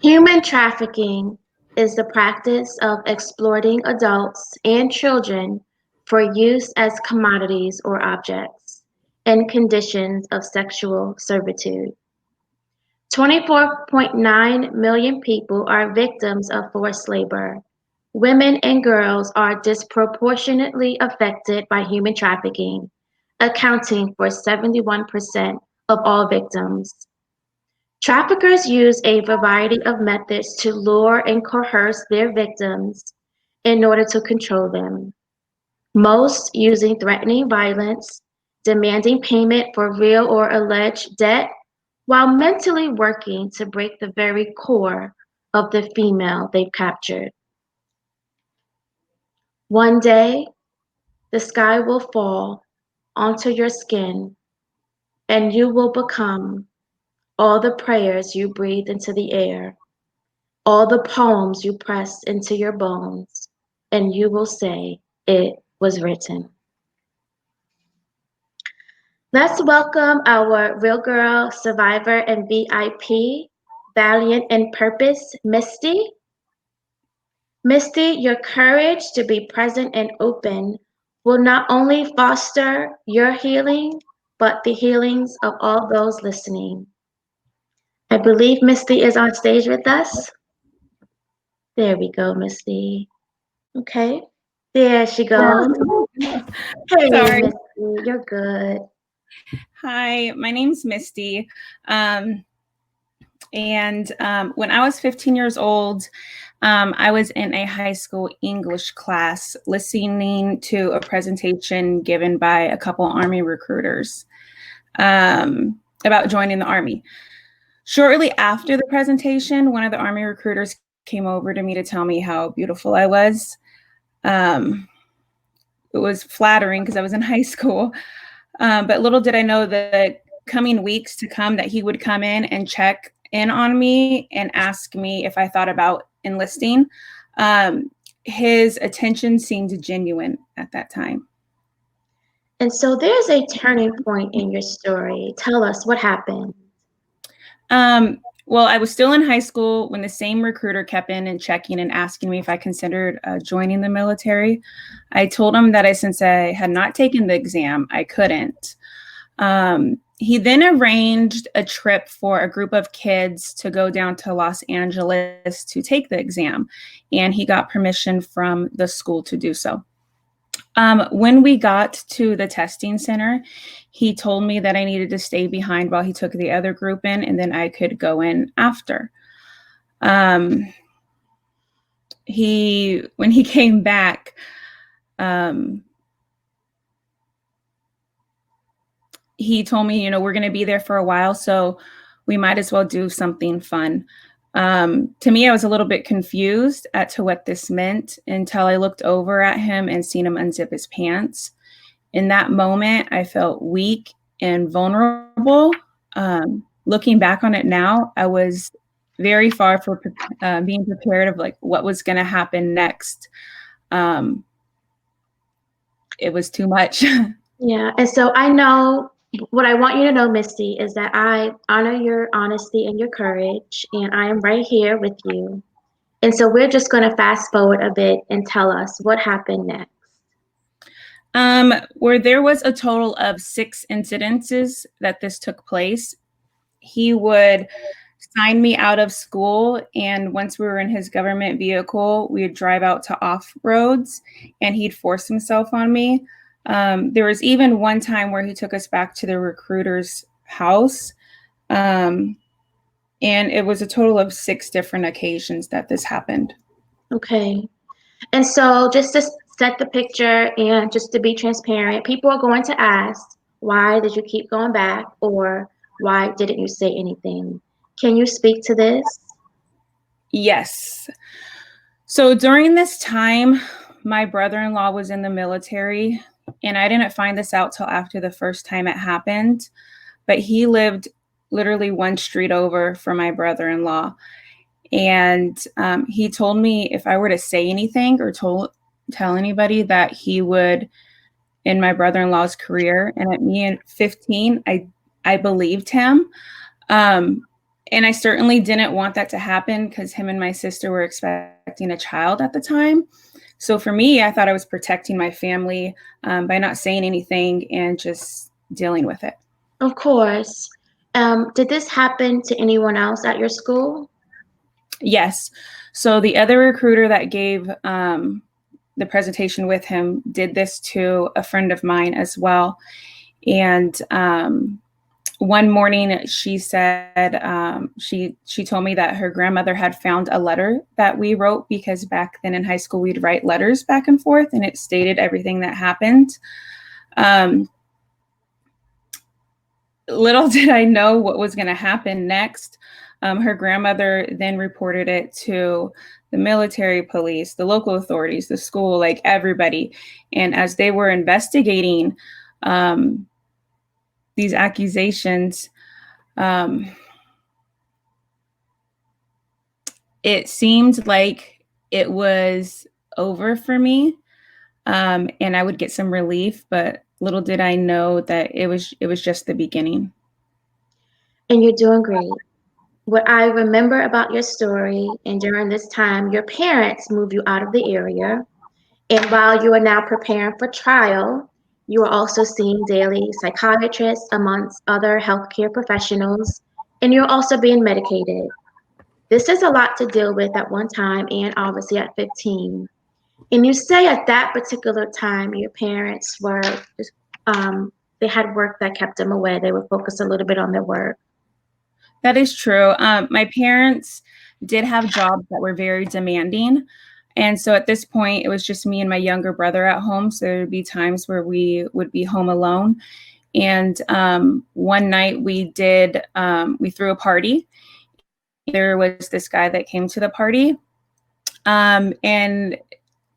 Human trafficking is the practice of exploiting adults and children for use as commodities or objects in conditions of sexual servitude. 24.9 million people are victims of forced labor. Women and girls are disproportionately affected by human trafficking, accounting for 71% of all victims. Traffickers use a variety of methods to lure and coerce their victims in order to control them, most using threatening violence, demanding payment for real or alleged debt, while mentally working to break the very core of the female they've captured. One day, the sky will fall onto your skin, and you will become all the prayers you breathe into the air, all the poems you press into your bones, and you will say, "It was written." Let's welcome our Real Girl Survivor and VIP, Valiant in Purpose, Misty. Misty, your courage to be present and open will not only foster your healing, but the healings of all those listening. I believe Misty is on stage with us. There we go, Misty. Okay. There she goes. Hey, Sorry. Misty. You're good. Hi, my name's Misty. And when I was 15 years old, I was in a high school English class listening to a presentation given by a couple Army recruiters about joining the Army. Shortly after the presentation, one of the Army recruiters came over to me to tell me how beautiful I was. It was flattering because I was in high school. But little did I know that coming weeks to come that he would come in and check in on me and ask me if I thought about enlisting. His attention seemed genuine at that time. And so there's a turning point in your story. Tell us what happened. Well, I was still in high school when the same recruiter kept in and checking and asking me if I considered joining the military. I told him that since I had not taken the exam, I couldn't. He then arranged a trip for a group of kids to go down to Los Angeles to take the exam, and he got permission from the school to do so. When we got to the testing center, he told me that I needed to stay behind while he took the other group in, and then I could go in after. When he came back, he told me, we're going to be there for a while, so we might as well do something fun. To me, I was a little bit confused as to what this meant until I looked over at him and seen him unzip his pants. In that moment, I felt weak and vulnerable. Looking back on it now, I was very far from being prepared of what was going to happen next. It was too much. Yeah, and so I know what I want you to know, Misty, is that I honor your honesty and your courage, and I am right here with you. And so we're just going to fast forward a bit and tell us what happened next. Where there was a total of 6 incidences that this took place. He would sign me out of school, and once we were in his government vehicle, we would drive out to off roads, and he'd force himself on me. There was even one time where he took us back to the recruiter's house, and it was a total of 6 different occasions that this happened. Okay. And so just to set the picture and just to be transparent, people are going to ask, why did you keep going back, or why didn't you say anything? Can you speak to this? Yes. So during this time, my brother-in-law was in the military, and I didn't find this out till after the first time it happened, but he lived literally one street over from my brother-in-law. And he told me if I were to say anything or tell anybody, that he would end my brother-in-law's career. And at me at 15, I believed him. And I certainly didn't want that to happen because him and my sister were expecting a child at the time. So for me, I thought I was protecting my family by not saying anything and just dealing with it. Of course. Did this happen to anyone else at your school? Yes. So the other recruiter that gave the presentation with him did this to a friend of mine as well. And one morning she said, she told me that her grandmother had found a letter that we wrote, because back then in high school, we'd write letters back and forth, and it stated everything that happened. Little did I know what was going to happen next. Her grandmother then reported it to the military police, the local authorities, the school, everybody. And as they were investigating these accusations, it seemed like it was over for me, and I would get some relief, but little did I know that it was just the beginning. And you're doing great. What I remember about your story, and during this time, your parents moved you out of the area. And while you are now preparing for trial, you are also seeing daily psychiatrists amongst other healthcare professionals, and you're also being medicated. This is a lot to deal with at one time, and obviously at 15. And you say at that particular time, your parents were just they had work that kept them away. They would focus a little bit on their work. That is true. My parents did have jobs that were very demanding. And so at this point, it was just me and my younger brother at home. So there would be times where we would be home alone. And one night we threw a party. There was this guy that came to the party. And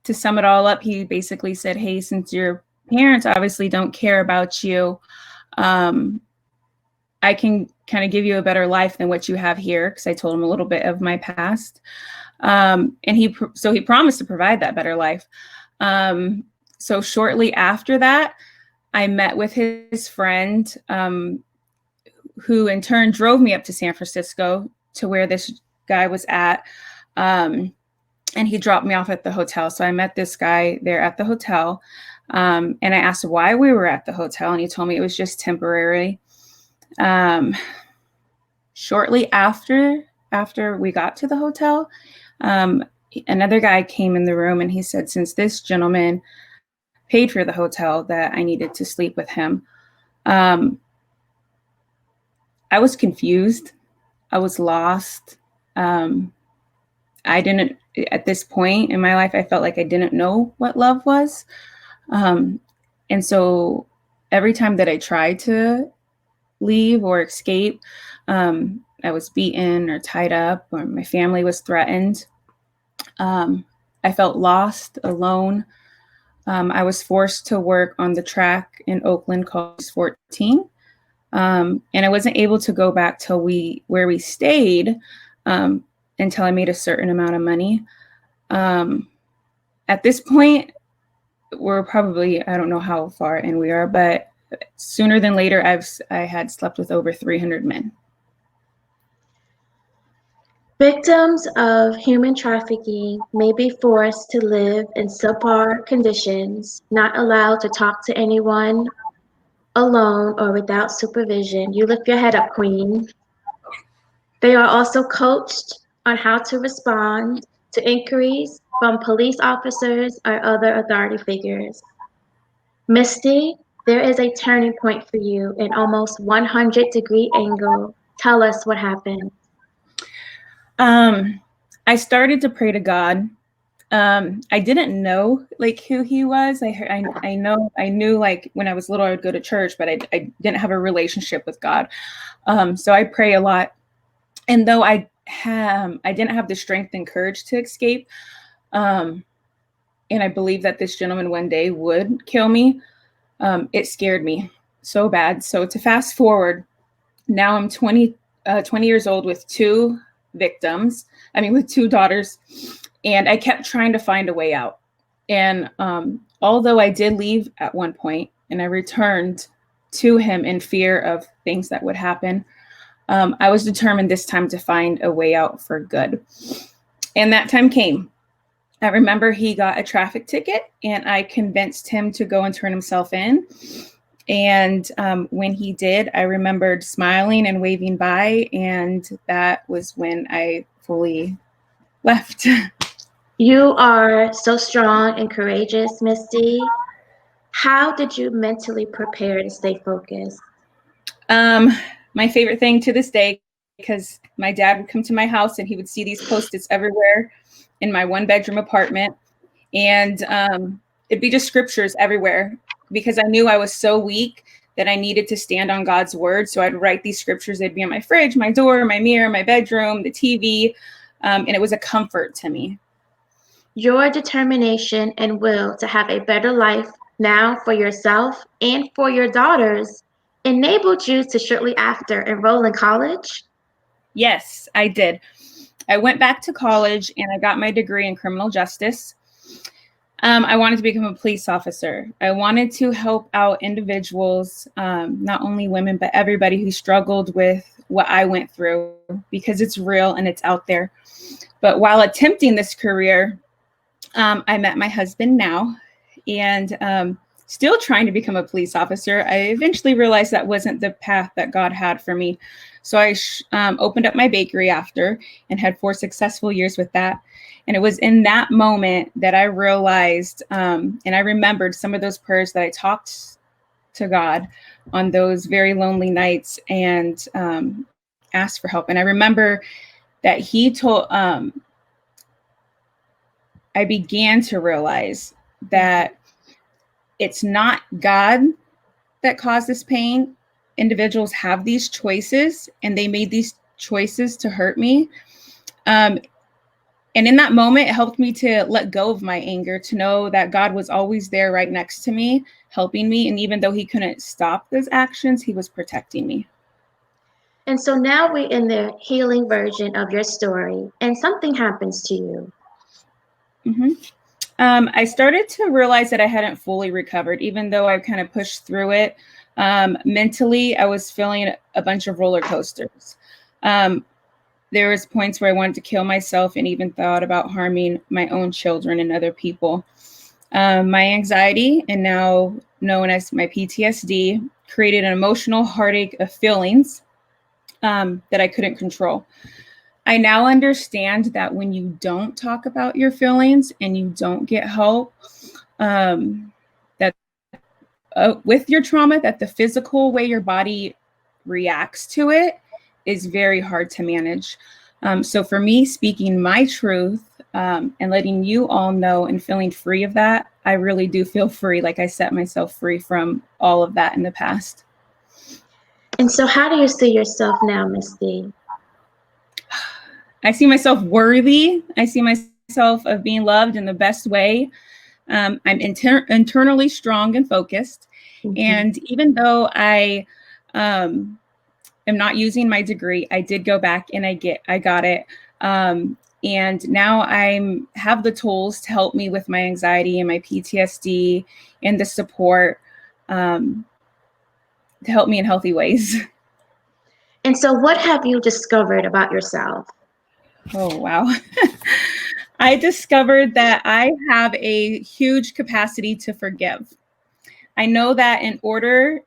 to sum it all up, he basically said, hey, since your parents obviously don't care about you, I can kind of give you a better life than what you have here, because I told him a little bit of my past. And he promised to provide that better life. So shortly after that, I met with his friend, who in turn drove me up to San Francisco to where this guy was at. And he dropped me off at the hotel. So I met this guy there at the hotel. And I asked why we were at the hotel, and he told me it was just temporary. Shortly after we got to the hotel, another guy came in the room, and he said, since this gentleman paid for the hotel, that I needed to sleep with him. I was confused. I was lost. At this point in my life, I felt like I didn't know what love was. And so every time that I tried to leave or escape, I was beaten or tied up, or my family was threatened. I felt lost, alone. I was forced to work on the track in Oakland called 14. And I wasn't able to go back till where we stayed, until I made a certain amount of money. At this point, we're probably, I don't know how far in we are, but sooner than later, I had slept with over 300 men. Victims of human trafficking may be forced to live in subpar conditions, not allowed to talk to anyone, alone or without supervision. You lift your head up, Queen. They are also coached on how to respond to inquiries from police officers or other authority figures. Misty, there is a turning point for you, an almost 100-degree angle. Tell us what happened. I started to pray to God. I didn't know like who he was. I knew like when I was little, I would go to church, but I didn't have a relationship with God. So I pray a lot. And though I didn't have the strength and courage to escape, and I believe that this gentleman one day would kill me, it scared me so bad. So to fast forward, now I'm 20 years old with two daughters, and I kept trying to find a way out. And although I did leave at one point and I returned to him in fear of things that would happen, I was determined this time to find a way out for good. And that time came. I remember he got a traffic ticket, and I convinced him to go and turn himself in. And when he did, I remembered smiling and waving by, and that was when I fully left. You are so strong and courageous, Misty. How did you mentally prepare to stay focused? My favorite thing to this day, because my dad would come to my house and he would see these Post-its everywhere in my 1-bedroom apartment. And it'd be just scriptures everywhere, because I knew I was so weak that I needed to stand on God's word. So I'd write these scriptures. They'd be on my fridge, my door, my mirror, my bedroom, the TV. And it was a comfort to me. Your determination and will to have a better life now for yourself and for your daughters enabled you to shortly after enroll in college? Yes, I did. I went back to college and I got my degree in criminal justice. I wanted to become a police officer. I wanted to help out individuals, not only women, but everybody who struggled with what I went through, because it's real and it's out there. But while attempting this career, I met my husband now, and still trying to become a police officer. I eventually realized that wasn't the path that God had for me. So I opened up my bakery after and had 4 successful years with that. And it was in that moment that I realized, and I remembered some of those prayers that I talked to God on those very lonely nights and asked for help. And I remember that He told, I began to realize that it's not God that caused this pain. Individuals have these choices, and they made these choices to hurt me. And in that moment, it helped me to let go of my anger, to know that God was always there right next to me, helping me. And even though He couldn't stop those actions, He was protecting me. And so now we're in the healing version of your story, and something happens to you. Mm-hmm. I started to realize that I hadn't fully recovered, even though I kind of pushed through it. Mentally, I was feeling a bunch of roller coasters. There was points where I wanted to kill myself and even thought about harming my own children and other people. My anxiety, and now known as my PTSD, created an emotional heartache of feelings that I couldn't control. I now understand that when you don't talk about your feelings and you don't get help, that with your trauma, that the physical way your body reacts to it is very hard to manage. So for me, speaking my truth and letting you all know and feeling free of that, I really do feel free. Like I set myself free from all of that in the past. And so how do you see yourself now, Misty? I see myself worthy. I see myself of being loved in the best way. I'm internally strong and focused. Mm-hmm. And even though I am not using my degree, I did go back and I got it. And now I have the tools to help me with my anxiety and my PTSD and the support to help me in healthy ways. And so what have you discovered about yourself? Oh, wow. I discovered that I have a huge capacity to forgive. I know that in order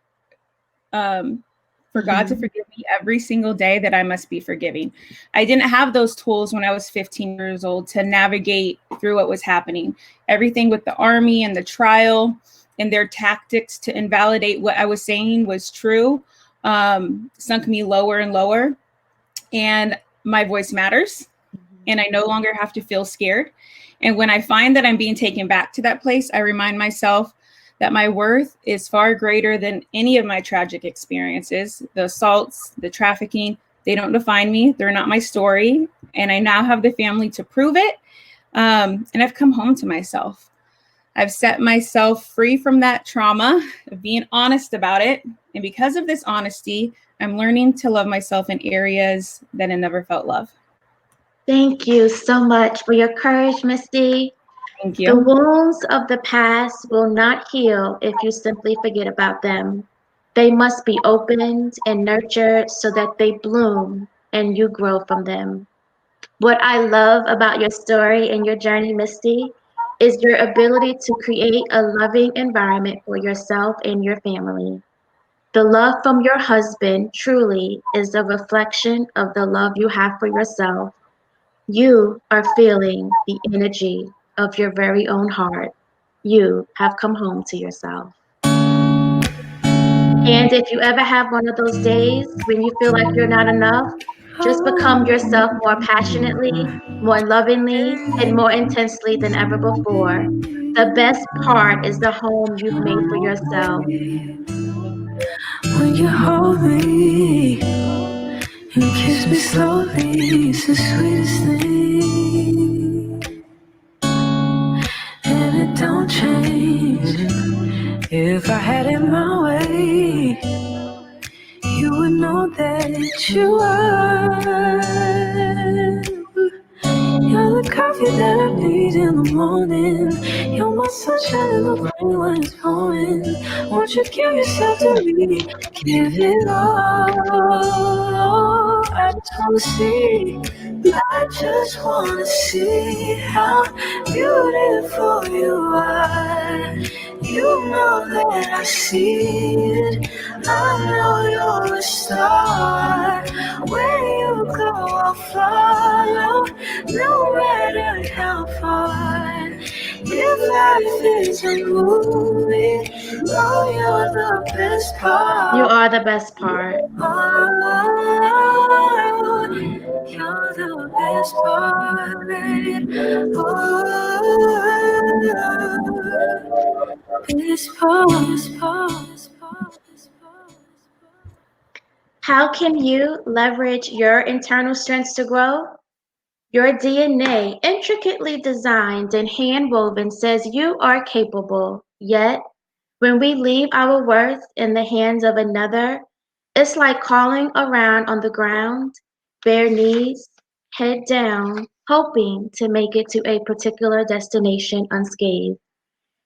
for God to forgive me every single day, that I must be forgiving. I didn't have those tools when I was 15 years old to navigate through what was happening. Everything with the Army and the trial and their tactics to invalidate what I was saying was true sunk me lower and lower. And my voice matters. And I no longer have to feel scared. And when I find that I'm being taken back to that place, I remind myself that my worth is far greater than any of my tragic experiences. The assaults, the trafficking, they don't define me. They're not my story. And I now have the family to prove it. And I've come home to myself. I've set myself free from that trauma of being honest about it. And because of this honesty, I'm learning to love myself in areas that I never felt love. Thank you so much for your courage, Misty. Thank you. The wounds of the past will not heal if you simply forget about them. They must be opened and nurtured so that they bloom and you grow from them. What I love about your story and your journey, Misty, is your ability to create a loving environment for yourself and your family. The love from your husband truly is a reflection of the love you have for yourself. You are feeling the energy of your very own heart. You have come home to yourself. And if you ever have one of those days when you feel like you're not enough, just become yourself more passionately, more lovingly, and more intensely than ever before. The best part is the home you've made for yourself. When you hold me and kiss me slowly, it's the sweetest thing. And it don't change. If I had it my way, you would know that you are. You're the coffee that I need in the morning. You're my sunshine in the rain when it's pouring. Won't you give yourself to me? Give it all. I just wanna see how beautiful you are. You know that I see it. I know you're a star. Where you go, I'll follow, no matter how far. You life is a movie. Oh, you're the best part. You are the best part. Oh, you're the best part. Oh, best part. How can you leverage your internal strengths to grow? Your DNA, intricately designed and handwoven, says you are capable. Yet, when we leave our worth in the hands of another, it's like crawling around on the ground, bare knees, head down, hoping to make it to a particular destination unscathed.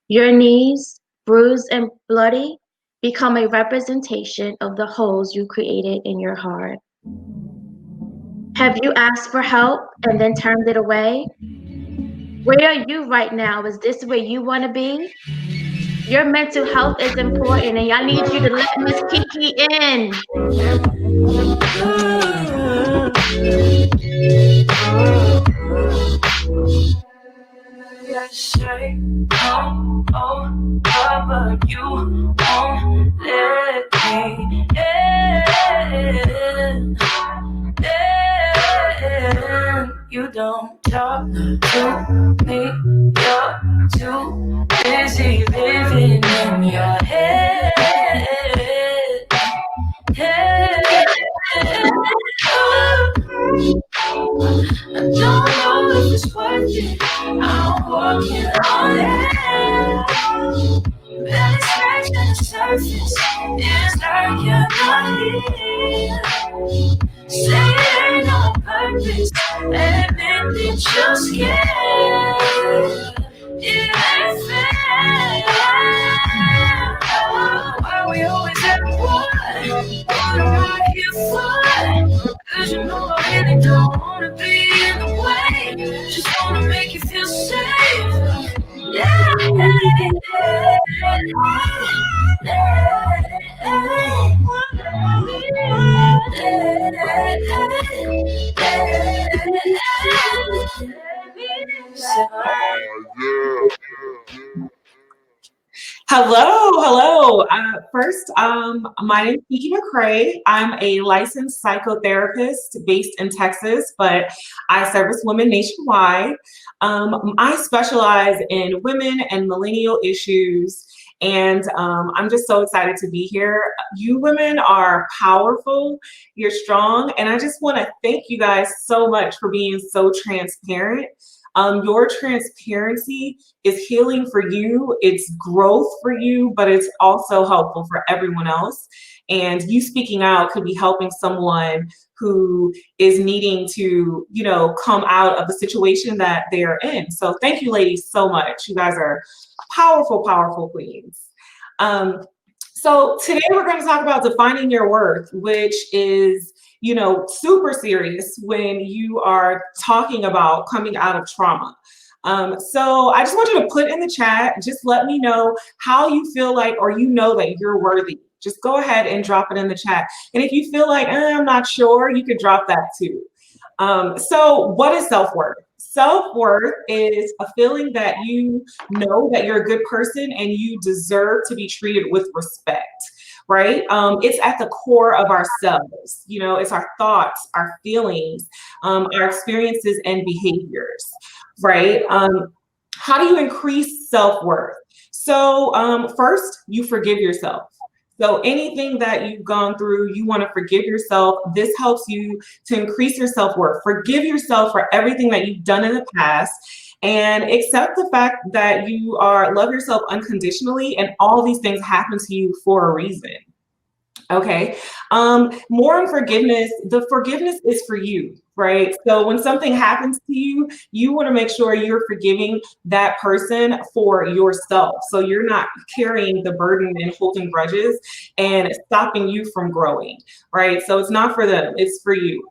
Your knees, bruised and bloody, become a representation of the holes you created in your heart. Have you asked for help and then turned it away? Where are you right now? Is this where you want to be? Your mental health is important, and I need you to let Miss Kiki in. Say but you won't let me in. You don't talk to me, you're too busy living in your head. I don't know if it's worth it. I'm working on it. Barely scratching the surface. It's like you're not here. Say it ain't no purpose. Admit that you're scared. It ain't fair. Why we always at war? What am I here for? Cause you know I really don't wanna be in the way. Just wanna make you feel safe. Yeah. Hello. First, my name is Kiki McCrae. I'm a licensed psychotherapist based in Texas, but I service women nationwide. I specialize in women and millennial issues, and I'm just so excited to be here. You women are powerful, you're strong, and I just want to thank you guys so much for being so transparent. Your transparency is healing for you, it's growth for you, but it's also helpful for everyone else. And you speaking out could be helping someone who is needing to, come out of the situation that they're in. So thank you, ladies, so much. You guys are powerful, powerful queens. So today we're going to talk about defining your worth, which is super serious when you are talking about coming out of trauma. So I just want you to put in the chat, just let me know how you feel like, or that you're worthy. Just go ahead and drop it in the chat. And if you feel like, I'm not sure, you could drop that too. So what is self-worth? Self-worth is a feeling that you know that you're a good person and you deserve to be treated with respect. Right? It's at the core of ourselves. It's our thoughts, our feelings, our experiences and behaviors, right? How do you increase self-worth? So first, you forgive yourself. So anything that you've gone through, you want to forgive yourself. This helps you to increase your self-worth. Forgive yourself for everything that you've done in the past and accept the fact that you love yourself unconditionally and all these things happen to you for a reason. Okay. More on forgiveness. The forgiveness is for you, right? So when something happens to you, you want to make sure you're forgiving that person for yourself. So you're not carrying the burden and holding grudges and stopping you from growing, right? So it's not for them, it's for you.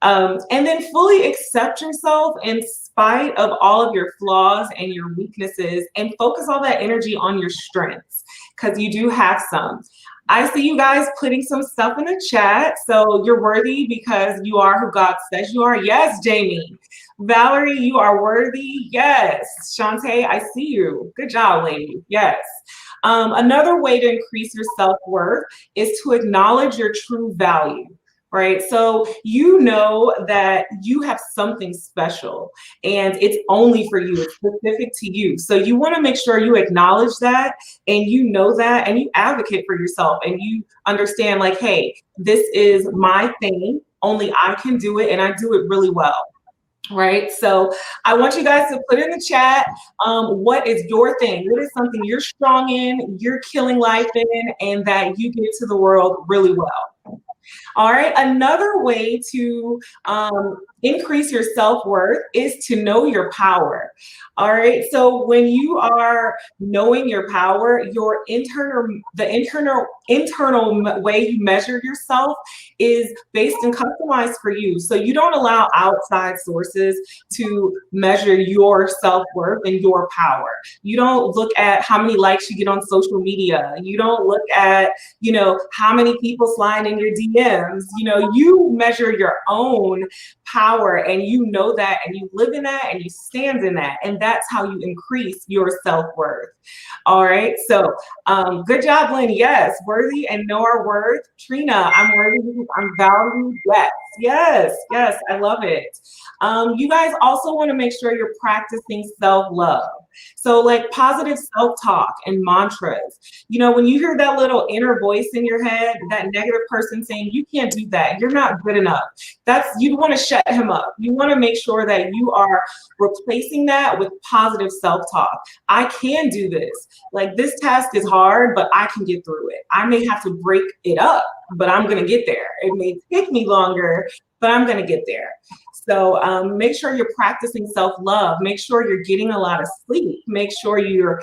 And then fully accept yourself in spite of all of your flaws and your weaknesses and focus all that energy on your strengths because you do have some. I see you guys putting some stuff in the chat. So you're worthy because you are who God says you are. Yes, Jamie. Valerie, you are worthy. Yes. Shantae, I see you. Good job, lady. Yes. Another way to increase your self-worth is to acknowledge your true value, right? So you know that you have something special and it's only for you, it's specific to you. So you want to make sure you acknowledge that and you know that and you advocate for yourself and you understand like, hey, this is my thing, only I can do it and I do it really well. Right. So I want you guys to put in the chat what is your thing? What is something you're strong in, you're killing life in, and that you give to the world really well? All right. Another way to increase your self-worth is to know your power. All right. So when you are knowing your power, the internal way you measure yourself is based and customized for you. So you don't allow outside sources to measure your self-worth and your power. You don't look at how many likes you get on social media. You don't look at, how many people slide in your DMs. You measure your own power and you know that and you live in that and you stand in that. And that's how you increase your self-worth. All right. So good job, Lynn. Yes, worthy and know our worth. Trina, I'm worthy because I'm valued. Yes, yes, yes. I love it. You guys also want to make sure you're practicing self-love. So like positive self-talk and mantras. When you hear that little inner voice in your head, that negative person saying, you can't do that, you're not good enough. You want to shut him up. You want to make sure that you are replacing that with positive self-talk. I can do this. Like this task is hard, but I can get through it. I may have to break it up, but I'm going to get there. It may take me longer, but I'm going to get there. So make sure you're practicing self-love. Make sure you're getting a lot of sleep. Make sure you're,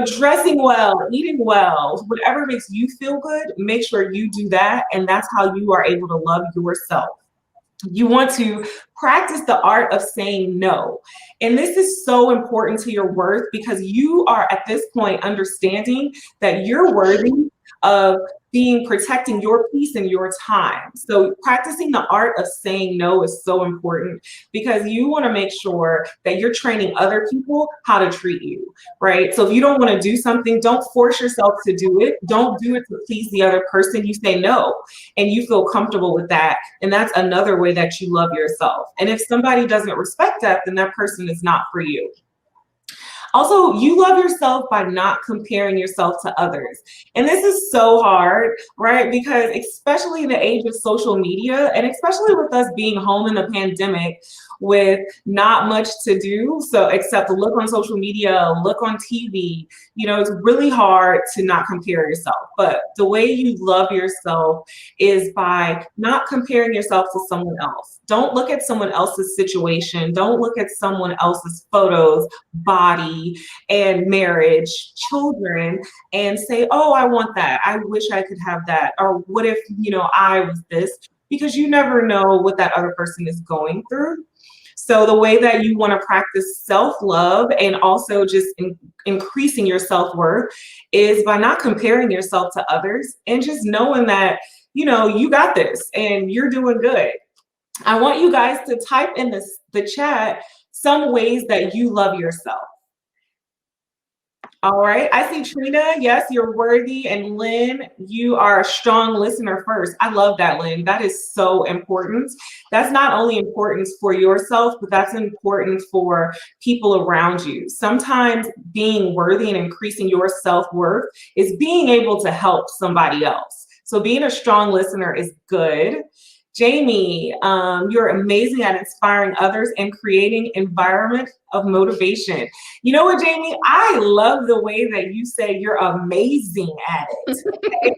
dressing well, eating well, whatever makes you feel good, make sure you do that. And that's how you are able to love yourself. You want to practice the art of saying no. And this is so important to your worth because you are at this point understanding that you're worthy of protecting your peace and your time. So practicing the art of saying no is so important because you want to make sure that you're training other people how to treat you, right? So if you don't want to do something, don't force yourself to do it. Don't do it to please the other person. You say no and you feel comfortable with that. And that's another way that you love yourself. And if somebody doesn't respect that, then that person is not for you. Also, you love yourself by not comparing yourself to others. And this is so hard, right? Because especially in the age of social media, and especially with us being home in the pandemic with not much to do, so except look on social media, look on TV, it's really hard to not compare yourself. But the way you love yourself is by not comparing yourself to someone else. Don't look at someone else's situation. Don't look at someone else's photos, body, and marriage, children, and say, oh, I want that. I wish I could have that. Or what if, I was this? Because you never know what that other person is going through. So the way that you want to practice self-love and also just increasing your self-worth is by not comparing yourself to others and just knowing that, you got this and you're doing good. I want you guys to type in the chat some ways that you love yourself. All right. I see Trina. Yes, you're worthy. And Lynn, you are a strong listener first. I love that, Lynn. That is so important. That's not only important for yourself, but that's important for people around you. Sometimes being worthy and increasing your self-worth is being able to help somebody else. So being a strong listener is good. Jamie, you're amazing at inspiring others and creating environment of motivation. You know what, Jamie? I love the way that you say you're amazing at it. Okay?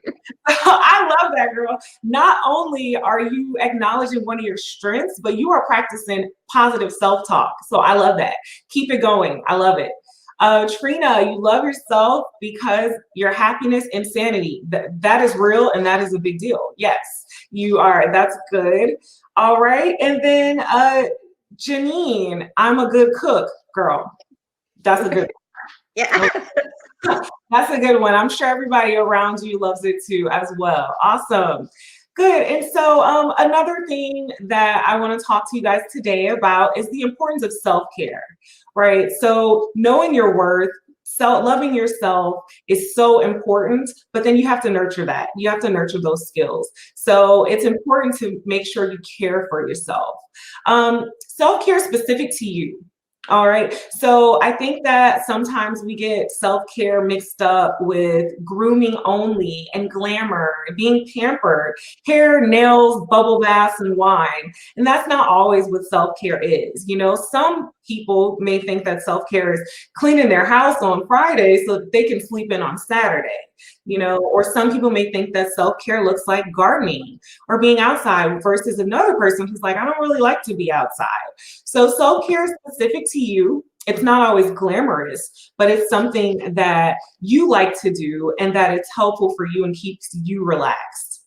I love that, girl. Not only are you acknowledging one of your strengths, but you are practicing positive self-talk. So I love that. Keep it going. I love it. Trina, you love yourself because your happiness and sanity, that is real and that is a big deal. Yes, you are. That's good. All right. And then Janine, I'm a good cook, girl. That's a good one. Yeah. That's a good one. I'm sure everybody around you loves it too as well. Awesome. Good. And so another thing that I want to talk to you guys today about is the importance of self-care, right? So knowing your worth, loving yourself is so important, but then you have to nurture that. You have to nurture those skills. So it's important to make sure you care for yourself. Self-care specific to you. All right. So I think that sometimes we get self-care mixed up with grooming only and glamour, being pampered, hair, nails, bubble baths, and wine. And that's not always what self-care is. You know, some people may think that self-care is cleaning their house on Friday so that they can sleep in on Saturday. You know, or some people may think that self-care looks like gardening or being outside versus another person who's like, I don't really like to be outside. So self-care is specific to you. It's not always glamorous, but it's something that you like to do and that it's helpful for you and keeps you relaxed.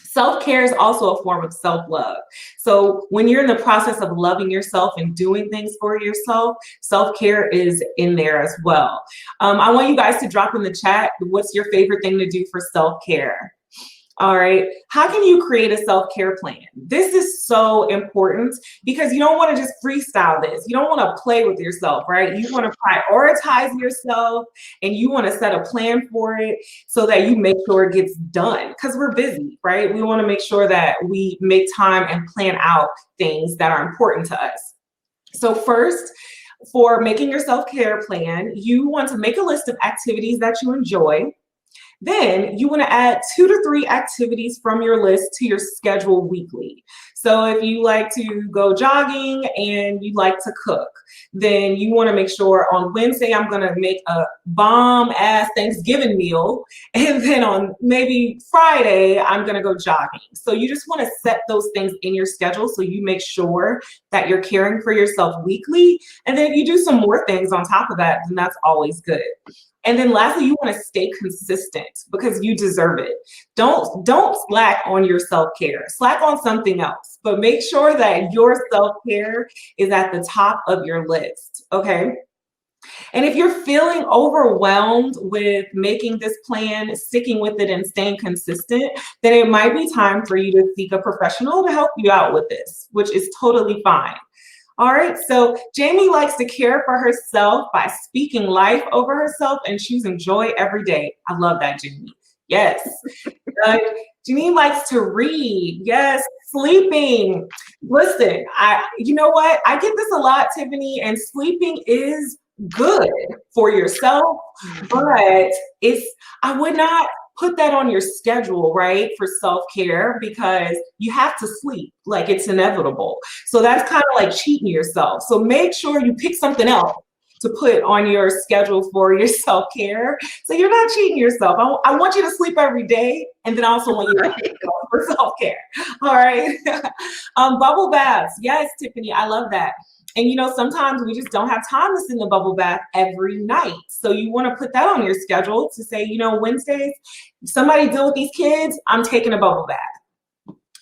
Self-care is also a form of self-love. So when you're in the process of loving yourself and doing things for yourself, self-care is in there as well. I want you guys to drop in the chat, what's your favorite thing to do for self-care? All right. How can you create a self-care plan? This is so important because you don't want to just freestyle this. You don't want to play with yourself, right? You want to prioritize yourself and you want to set a plan for it so that you make sure it gets done because we're busy, right? We want to make sure that we make time and plan out things that are important to us. So first, for making your self-care plan, you want to make a list of activities that you enjoy. Then you want to add 2 to 3 activities from your list to your schedule weekly. So if you like to go jogging and you like to cook, then you want to make sure on Wednesday, I'm going to make a bomb ass Thanksgiving meal. And then on maybe Friday, I'm going to go jogging. So you just want to set those things in your schedule so you make sure that you're caring for yourself weekly. And then if you do some more things on top of that, then that's always good. And then lastly, you want to stay consistent because you deserve it. Don't slack on your self-care. Slack on something else, but make sure that your self-care is at the top of your list, okay? And if you're feeling overwhelmed with making this plan, sticking with it and staying consistent, then it might be time for you to seek a professional to help you out with this, which is totally fine. All right, so Jamie likes to care for herself by speaking life over herself and choosing joy every day. I love that, Jamie. Yes. Janine likes to read. Yes, sleeping. Listen, you know what? I get this a lot, Tiffany, and sleeping is good for yourself, but I would not put that on your schedule, right, for self-care because you have to sleep, like it's inevitable. So that's kind of like cheating yourself. So make sure you pick something else to put on your schedule for your self-care. So you're not cheating yourself. I want you to sleep every day, and then I also want you to for self-care. All right. Bubble baths. Yes, Tiffany, I love that. And you know, sometimes we just don't have time to sit in the bubble bath every night. So you want to put that on your schedule to say, you know, Wednesdays, somebody deal with these kids, I'm taking a bubble bath.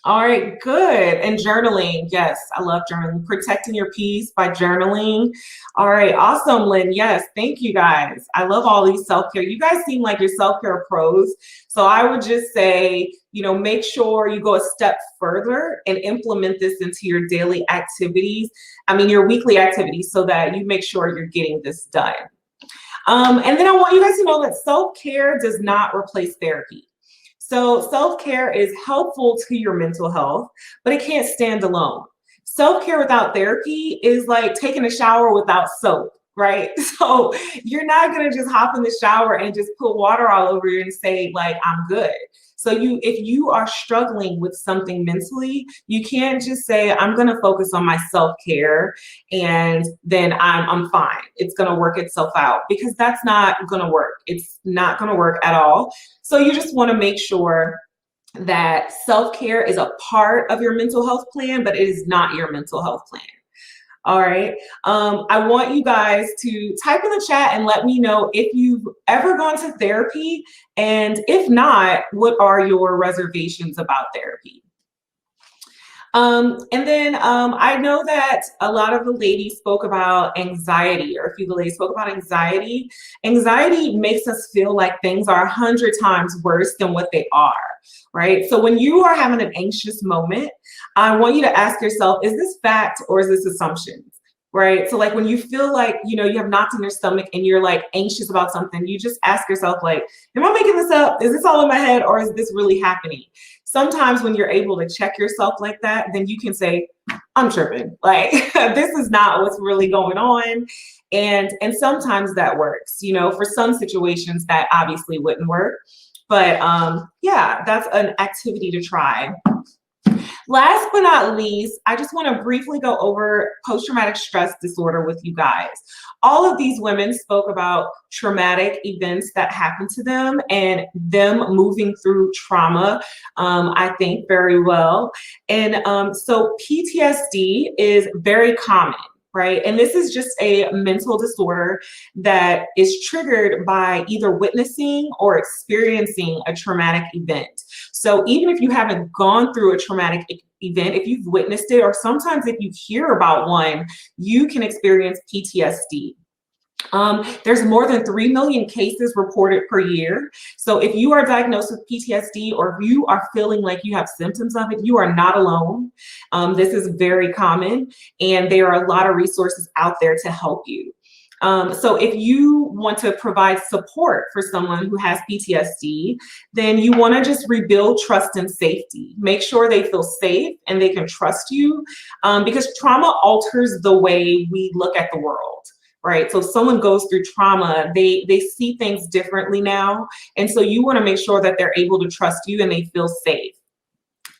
All right, good. And journaling. Yes, I love journaling. Protecting your peace by journaling. All right, awesome, Lynn. Yes, thank you guys. I love all these self-care. You guys seem like you're self-care pros. So I would just say, you know, make sure you go a step further and implement this into your daily activities. I mean, your weekly activities so that you make sure you're getting this done. And then I want you guys to know that self-care does not replace therapy. So self-care is helpful to your mental health, but it can't stand alone. Self-care without therapy is like taking a shower without soap, right? So you're not gonna just hop in the shower and just put water all over you and say like, I'm good. So if you are struggling with something mentally, you can't just say, I'm gonna focus on my self-care and then I'm fine. It's gonna work itself out because that's not gonna work. It's not gonna work at all. So you just wanna make sure that self-care is a part of your mental health plan, but it is not your mental health plan. All right. I want you guys to type in the chat and let me know if you've ever gone to therapy, and if not, what are your reservations about therapy? And then I know that a lot of the ladies spoke about anxiety, or a few of the ladies spoke about anxiety. Anxiety makes us feel like things are 100 times worse than what they are. right? So when you are having an anxious moment, I want you to ask yourself, is this fact or is this assumptions? Right. So like when you feel like, you have knots in your stomach and you're like anxious about something, you just ask yourself, like, am I making this up? Is this all in my head or is this really happening? Sometimes when you're able to check yourself like that, then you can say, I'm tripping. Like this is not what's really going on. And sometimes that works, for some situations that obviously wouldn't work. But yeah, that's an activity to try. Last but not least, I just want to briefly go over post-traumatic stress disorder with you guys. All of these women spoke about traumatic events that happened to them and them moving through trauma, I think very well. And so PTSD is very common. Right. And this is just a mental disorder that is triggered by either witnessing or experiencing a traumatic event. So even if you haven't gone through a traumatic event, if you've witnessed it, or sometimes if you hear about one, you can experience PTSD. There's more than 3 million cases reported per year. So if you are diagnosed with PTSD or if you are feeling like you have symptoms of it, you are not alone. This is very common, and there are a lot of resources out there to help you. So if you want to provide support for someone who has PTSD, then you want to just rebuild trust and safety. Make sure they feel safe and they can trust you, because trauma alters the way we look at the world. Right. So if someone goes through trauma, they see things differently now. And so you want to make sure that they're able to trust you and they feel safe.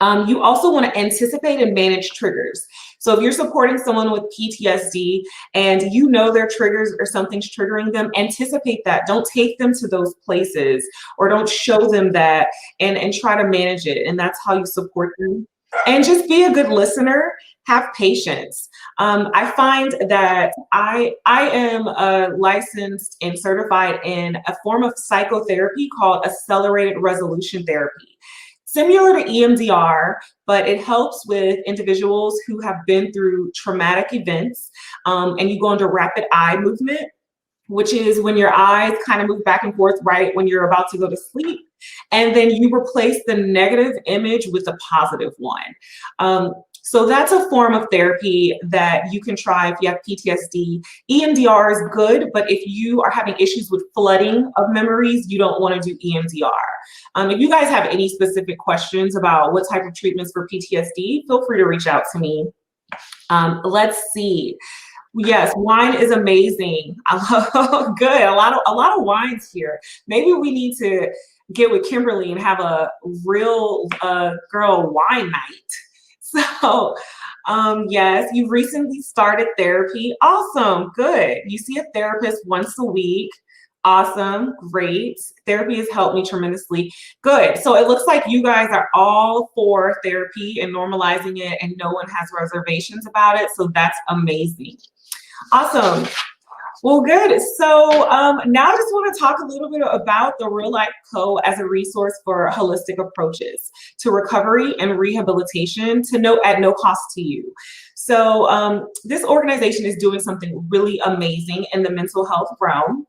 You also want to anticipate and manage triggers. So if you're supporting someone with PTSD and you know their triggers or something's triggering them, anticipate that. Don't take them to those places or don't show them that, and try to manage it. And that's how you support them. And just be a good listener. Have patience. I find that I am licensed and certified in a form of psychotherapy called accelerated resolution therapy. Similar to EMDR, but it helps with individuals who have been through traumatic events, and you go into rapid eye movement, which is when your eyes kind of move back and forth right when you're about to go to sleep. And then you replace the negative image with a positive one. So that's a form of therapy that you can try if you have PTSD. EMDR is good, but if you are having issues with flooding of memories, you don't want to do EMDR. If you guys have any specific questions about what type of treatments for PTSD, feel free to reach out to me. Let's see. Yes, wine is amazing. I love good. A lot of wines here. Maybe we need to get with Kimberly and have a real girl wine night. So, yes, you recently started therapy. Awesome, good. You see a therapist once a week. Awesome, great. Therapy has helped me tremendously. Good. So it looks like you guys are all for therapy and normalizing it, and no one has reservations about it. So that's amazing. Awesome. Well, good. So now I just want to talk a little bit about the Real Life Co. as a resource for holistic approaches to recovery and rehabilitation at no cost to you. So this organization is doing something really amazing in the mental health realm.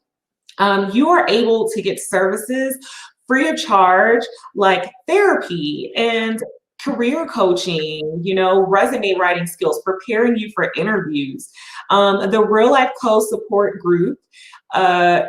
You are able to get services free of charge, like therapy and career coaching, resume writing skills, preparing you for interviews. The Real Life Co support group,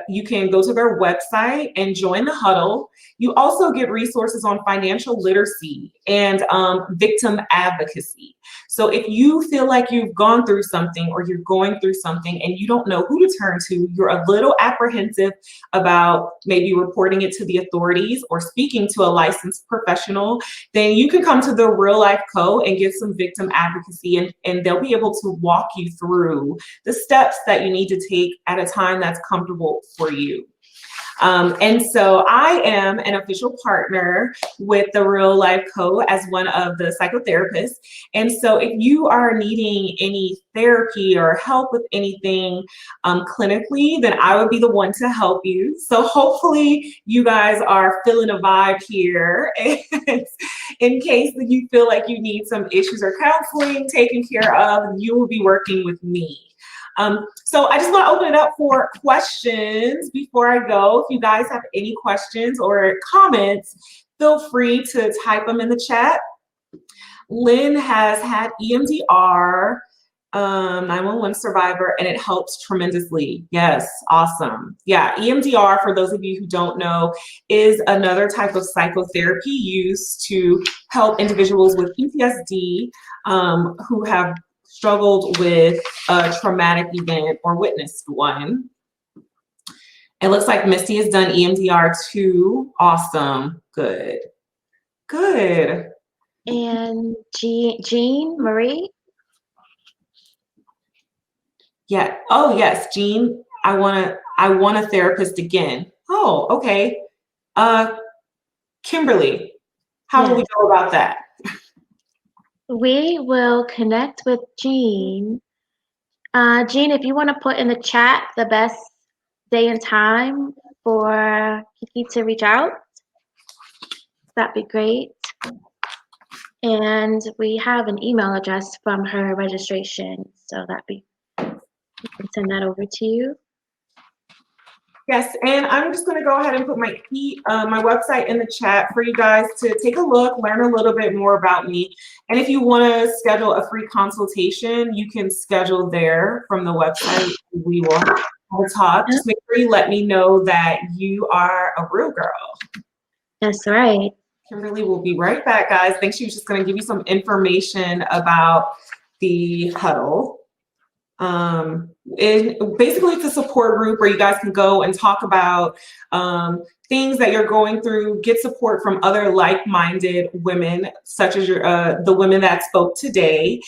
you can go to their website and join the huddle. You also get resources on financial literacy and victim advocacy. So if you feel like you've gone through something or you're going through something and you don't know who to turn to, you're a little apprehensive about maybe reporting it to the authorities or speaking to a licensed professional, then you can come to the Real Life Co and get some victim advocacy, and they'll be able to walk you through the steps that you need to take at a time that's comfortable for you. And so I am an official partner with the Real Life Co as one of the psychotherapists. And so if you are needing any therapy or help with anything clinically, then I would be the one to help you. So hopefully you guys are feeling a vibe here. And in case that you feel like you need some issues or counseling taken care of, you will be working with me. So I just want to open it up for questions before I go. If you guys have any questions or comments, feel free to type them in the chat. Lynn has had EMDR, 911 survivor, and it helps tremendously. Yes, awesome. Yeah, EMDR, for those of you who don't know, is another type of psychotherapy used to help individuals with PTSD who have struggled with a traumatic event or witnessed one. It looks like Misty has done EMDR too. Awesome. Good. Good. And Jean Marie? Yeah. Oh, yes, Jean. I want a therapist again. Oh, okay. Kimberly, how will we go about that? We will connect with Jean. Jean, if you want to put in the chat the best day and time for Kiki to reach out, that'd be great. And we have an email address from her registration, so we can send that over to you. Yes, and I'm just going to go ahead and put my website in the chat for you guys to take a look, learn a little bit more about me. And if you want to schedule a free consultation, you can schedule there from the website. We will have a talk. Just make sure you let me know that you are a real girl. That's right. Kimberly will be right back, guys. I think she was just going to give you some information about the huddle. Basically, it's a support group where you guys can go and talk about things that you're going through, get support from other like-minded women, such as the women that spoke today,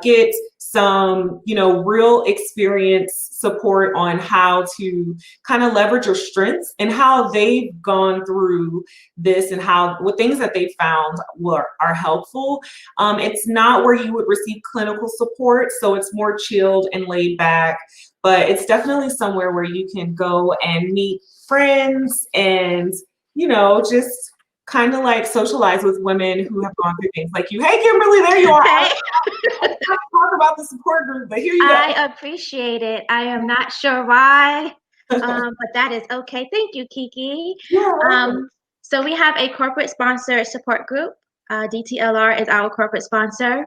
get some, real experience support on how to kind of leverage your strengths and how they've gone through this and what things that they found are helpful. It's not where you would receive clinical support, so it's more chilled and laid back, but it's definitely somewhere where you can go and meet friends and, just kind of like socialize with women who have gone through things like you. Hey, Kimberly, there you are. Hey. I talk about the support group, but here you go. I appreciate it. I am not sure why, but that is okay. Thank you, Kiki. Yeah, so we have a corporate sponsor support group. DTLR is our corporate sponsor.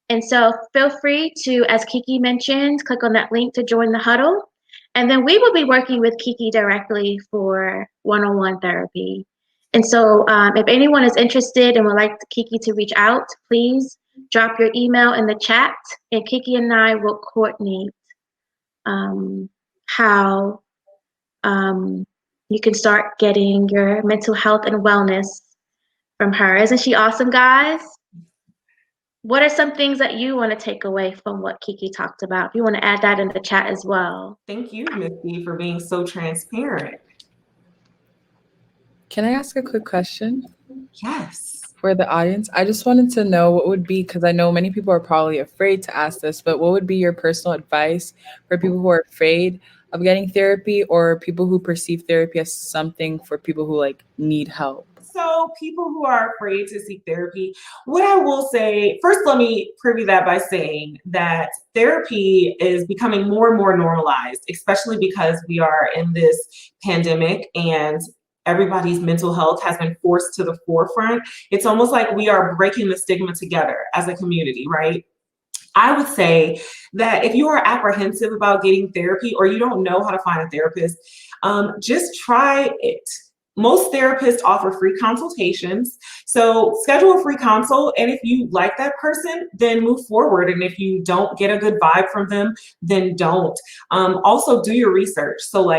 And so feel free to, as Kiki mentioned, click on that link to join the huddle. And then we will be working with Kiki directly for one-on-one therapy. And so if anyone is interested and would like Kiki to reach out, please drop your email in the chat, and Kiki and I will coordinate how you can start getting your mental health and wellness from her. Isn't she awesome, guys? What are some things that you want to take away from what Kiki talked about? If you want to add that in the chat as well. Thank you, Misty, for being so transparent. Can I ask a quick question? Yes. For the audience, I just wanted to know what would be, because I know many people are probably afraid to ask this, but what would be your personal advice for people who are afraid of getting therapy, or people who perceive therapy as something for people who need help? So people who are afraid to seek therapy, what I will say, first, let me preview that by saying that therapy is becoming more and more normalized, especially because we are in this pandemic and everybody's mental health has been forced to the forefront. It's almost like we are breaking the stigma together as a community, right? I would say that if you are apprehensive about getting therapy or you don't know how to find a therapist, just try it. Most therapists offer free consultations. So schedule a free consult. And if you like that person, then move forward. And if you don't get a good vibe from them, then don't. Also do your research. So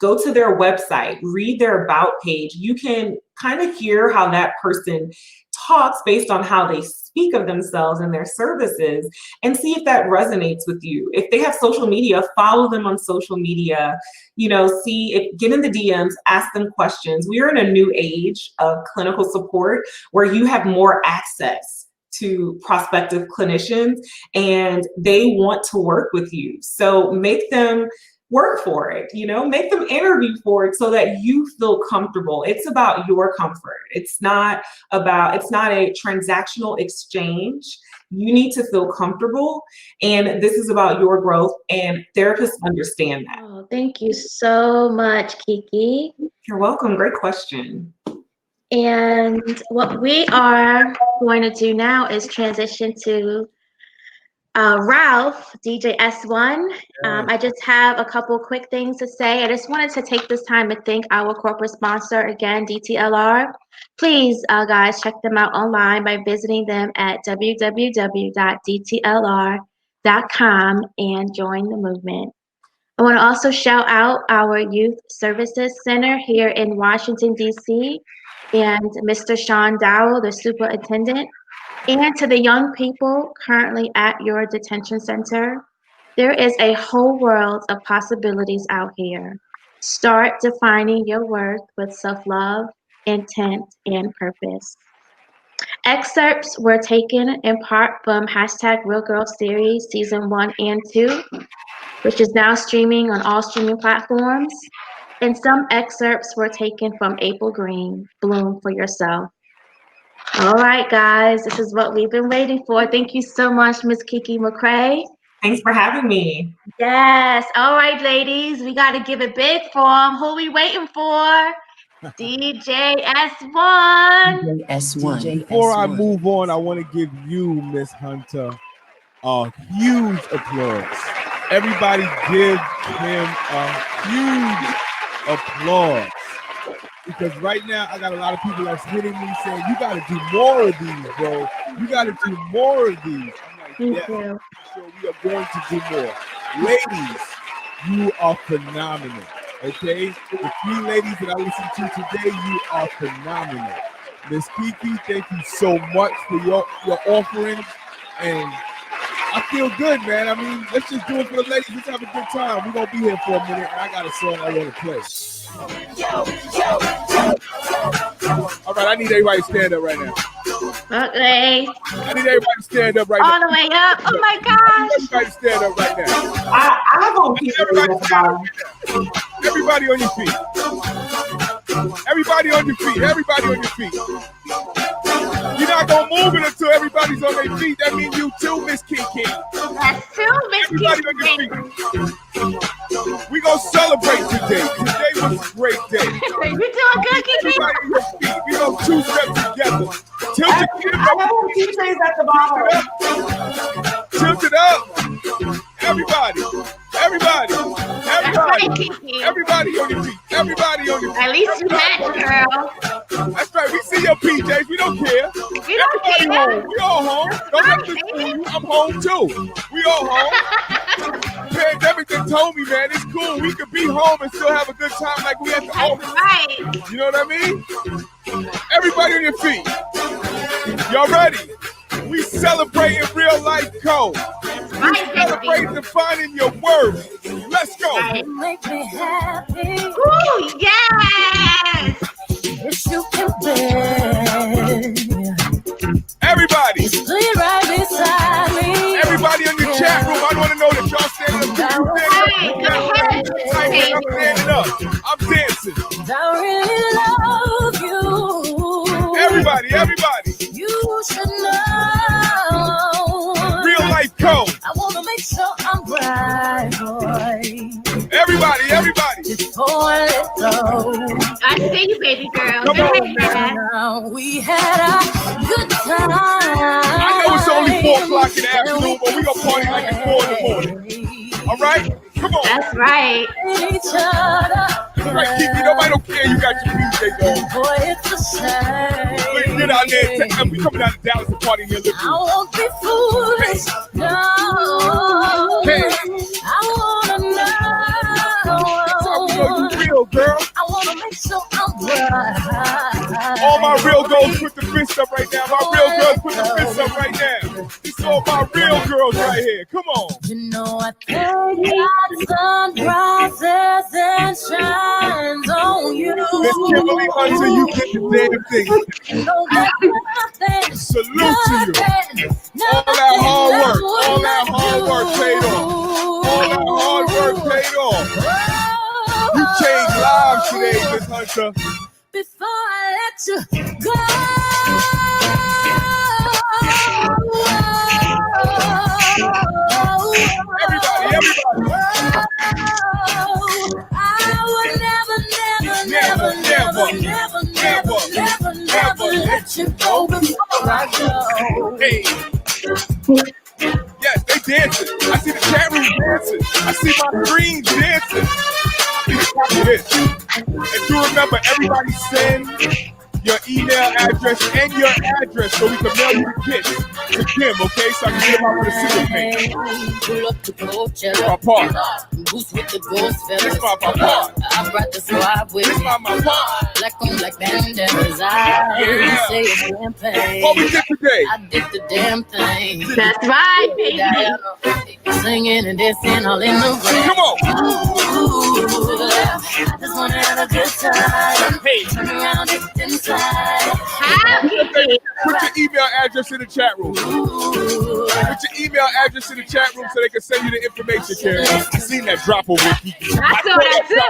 go to their website, read their about page. You can kind of hear how that person talks based on how they speak of themselves and their services, and see if that resonates with you. If they have social media, follow them on social media, get in the DMs, ask them questions. We are in a new age of clinical support where you have more access to prospective clinicians and they want to work with you. So make them work for it, make them interview for it so that you feel comfortable. It's about your comfort. It's not a transactional exchange. You need to feel comfortable, and this is about your growth, and therapists understand that. Oh, thank you so much, Kiki. You're welcome. Great question. And what we are going to do now is transition to Ralph, DJ S1. I just have a couple quick things to say. I just wanted to take this time to thank our corporate sponsor again, DTLR. Please, guys, check them out online by visiting them at www.dtlr.com and join the movement. I want to also shout out our Youth Services Center here in Washington, D.C., and Mr. Sean Dowell, the superintendent. And to the young people currently at your detention center, there is a whole world of possibilities out here. Start defining your worth with self-love, intent, and purpose. Excerpts were taken in part from hashtag Real Girl Series Season 1 and 2, which is now streaming on all streaming platforms. And some excerpts were taken from April Green, Bloom for Yourself. All right, guys, this is what we've been waiting for. Thank you so much, Miss Kiki McCrae. Thanks for having me. Yes. All right, ladies, we got to give it big for them. Who we waiting for? DJ S1. S1. Before I move on, I want to give you, Miss Hunter, a huge applause. Everybody give him a huge applause. Because right now, I got a lot of people that's hitting me saying, you got to do more of these, bro. You got to do more of these. I'm like, yeah, I'm sure we are going to do more. Ladies, you are phenomenal, okay? The three ladies that I listened to today, you are phenomenal. Miss Kiki, thank you so much for your offerings. And I feel good, man. I mean, let's just do it for the ladies. Let's have a good time. We're going to be here for a minute, and I got a song I want to play. All right, I need everybody to stand up right now. Okay. I need everybody to stand up right now. All the way up. Oh, my gosh. Everybody to stand up right now. I on everybody stand up right now. Everybody on your feet. Everybody on your feet. Everybody on your feet. You're not going to move it until everybody's on their feet. That means you too, Miss Kiki. That's true, Miss Kiki. Everybody on your feet. We're going to celebrate today. Today was a great day. You doing good, Kiki? Everybody on your feet. We're going to two-step together. Tilt it up. At the bottom. Tilt it up. Everybody. Everybody. Everybody. Everybody on your feet. Everybody on your feet. At least you match, girl. That's right. We see your PJs. We don't care. We don't Everybody care. home. We all home. Don't let this fool you. I'm home too. We all home. Pandemic done told me, man, it's cool. We could be home and still have a good time like we at the office. Right. You know what I mean? Everybody on your feet. Y'all ready? We celebrating Real Life Code. We celebrate defining your worth. Let's go. Make me happy. Ooh, yes. Yes, you can bear. Everybody. Sleep right beside me. Everybody in your chat room, I want to know that y'all standing up. I'm standing up. I'm dancing. I really love you. Everybody, everybody. You should know. Real Life Code. I want to make sure I'm right, boy. Everybody, everybody. Before I let go. I see you, baby girl. Come on. We had a good time. I know it's only 4 o'clock in the afternoon, but we gonna party like it's 4 in the morning. All right? Come on. That's right. Each other. That's right, Kiki. Nobody don't care. You got your PJs on. Boy, it's a shame. Let's get out there and we coming out of Dallas and party in your living I room. won't be foolish. No. Hey. I wanna know. You real, girl. I wanna make sure I'm right. All my real girls put the fist up right now. My real girls put the fist up right now. It's all my real girls right here. Come on. You know I think that sun rises and shines on you. Miss Kimberly Hunter, you get the damn thing. Salute to you. All that hard work. All that hard work paid off. All that hard work paid off. You changed lives today, Miss Hunter. Before I let you go. Everybody, everybody. I would never, never, never, never, never, never, never, you go before I go. Hey. Yes, they dancing. I see the chat room dancing. I see my screen dancing. This. And do remember, everybody send your email address and your address so we can mail you the kits to Kim, okay? So I can get them out with a single pay. Pull up to Coachella. My part. Boost with the ghost fellas. This my part. I brought the squad with This me. my part. Black on black bandanas. I say it's campaign. What we did today? I did the damn thing. That's right, baby. Singing and dancing all in the rain. Come on. Ooh, I just wanna have a good time. Hey. Turn around, it's inside. Put your email address in the chat room. Put your email address in the chat room so they can send you the information, Karen. I seen that drop over Kiki. I saw that too.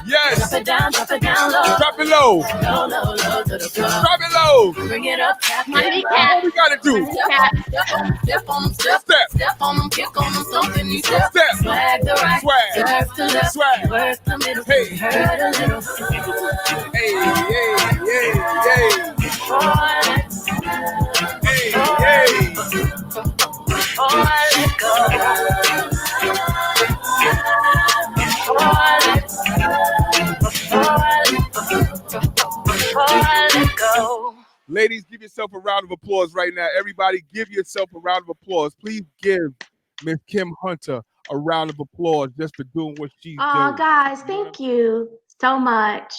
Yes. Drop it down low. Drop it low. Low to the floor. Drop it low. Bring it up, tap My it. kneecap. What we gotta do? Step on them, step on them, kick on them, something you step. Step. Swag the right, Swag. serve to left, Swag. work the middle, Hey. hurt a little. Hey. Before I let go. Ladies, give yourself a round of applause right now. Everybody, give yourself a round of applause. Please give Miss Kim Hunter a round of applause just for doing what she's doing. Guys, thank you so much.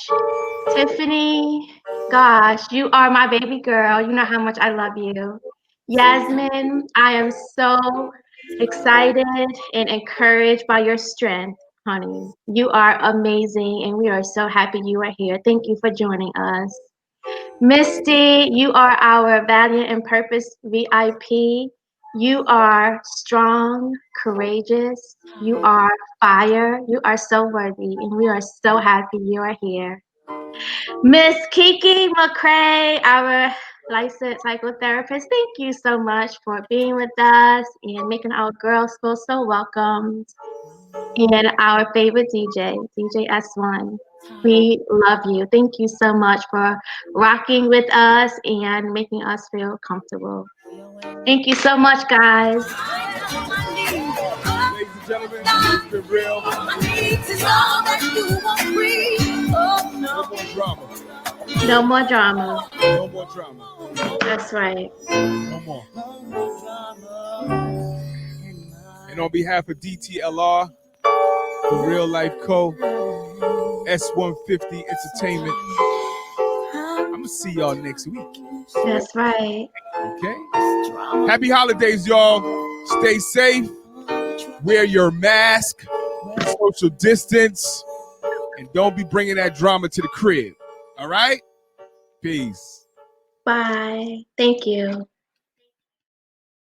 Tiffany, gosh, you are my baby girl. You know how much I love you. Yasmin, I am so excited and encouraged by your strength, honey. You are amazing, and we are so happy you are here. Thank you for joining us. Misty, you are our Valiant and Purpose VIP. You are strong, courageous. You are fire. You are so worthy, and we are so happy you are here. Miss Kiki McCray, our licensed psychotherapist, thank you so much for being with us and making our girls feel so welcomed. And our favorite DJ, DJ S1. We love you. Thank you so much for rocking with us and making us feel comfortable. Thank you so much, guys. Ladies and gentlemen, it's been real. No more drama. No more drama. No more drama. That's right. No more. And on behalf of DTLR, the Real Life Co., S150 Entertainment, I'm going to see y'all next week. That's right. Okay? Happy holidays, y'all. Stay safe. Wear your mask. Social distance. And don't be bringing that drama to the crib. All right? Peace. Bye. Thank you.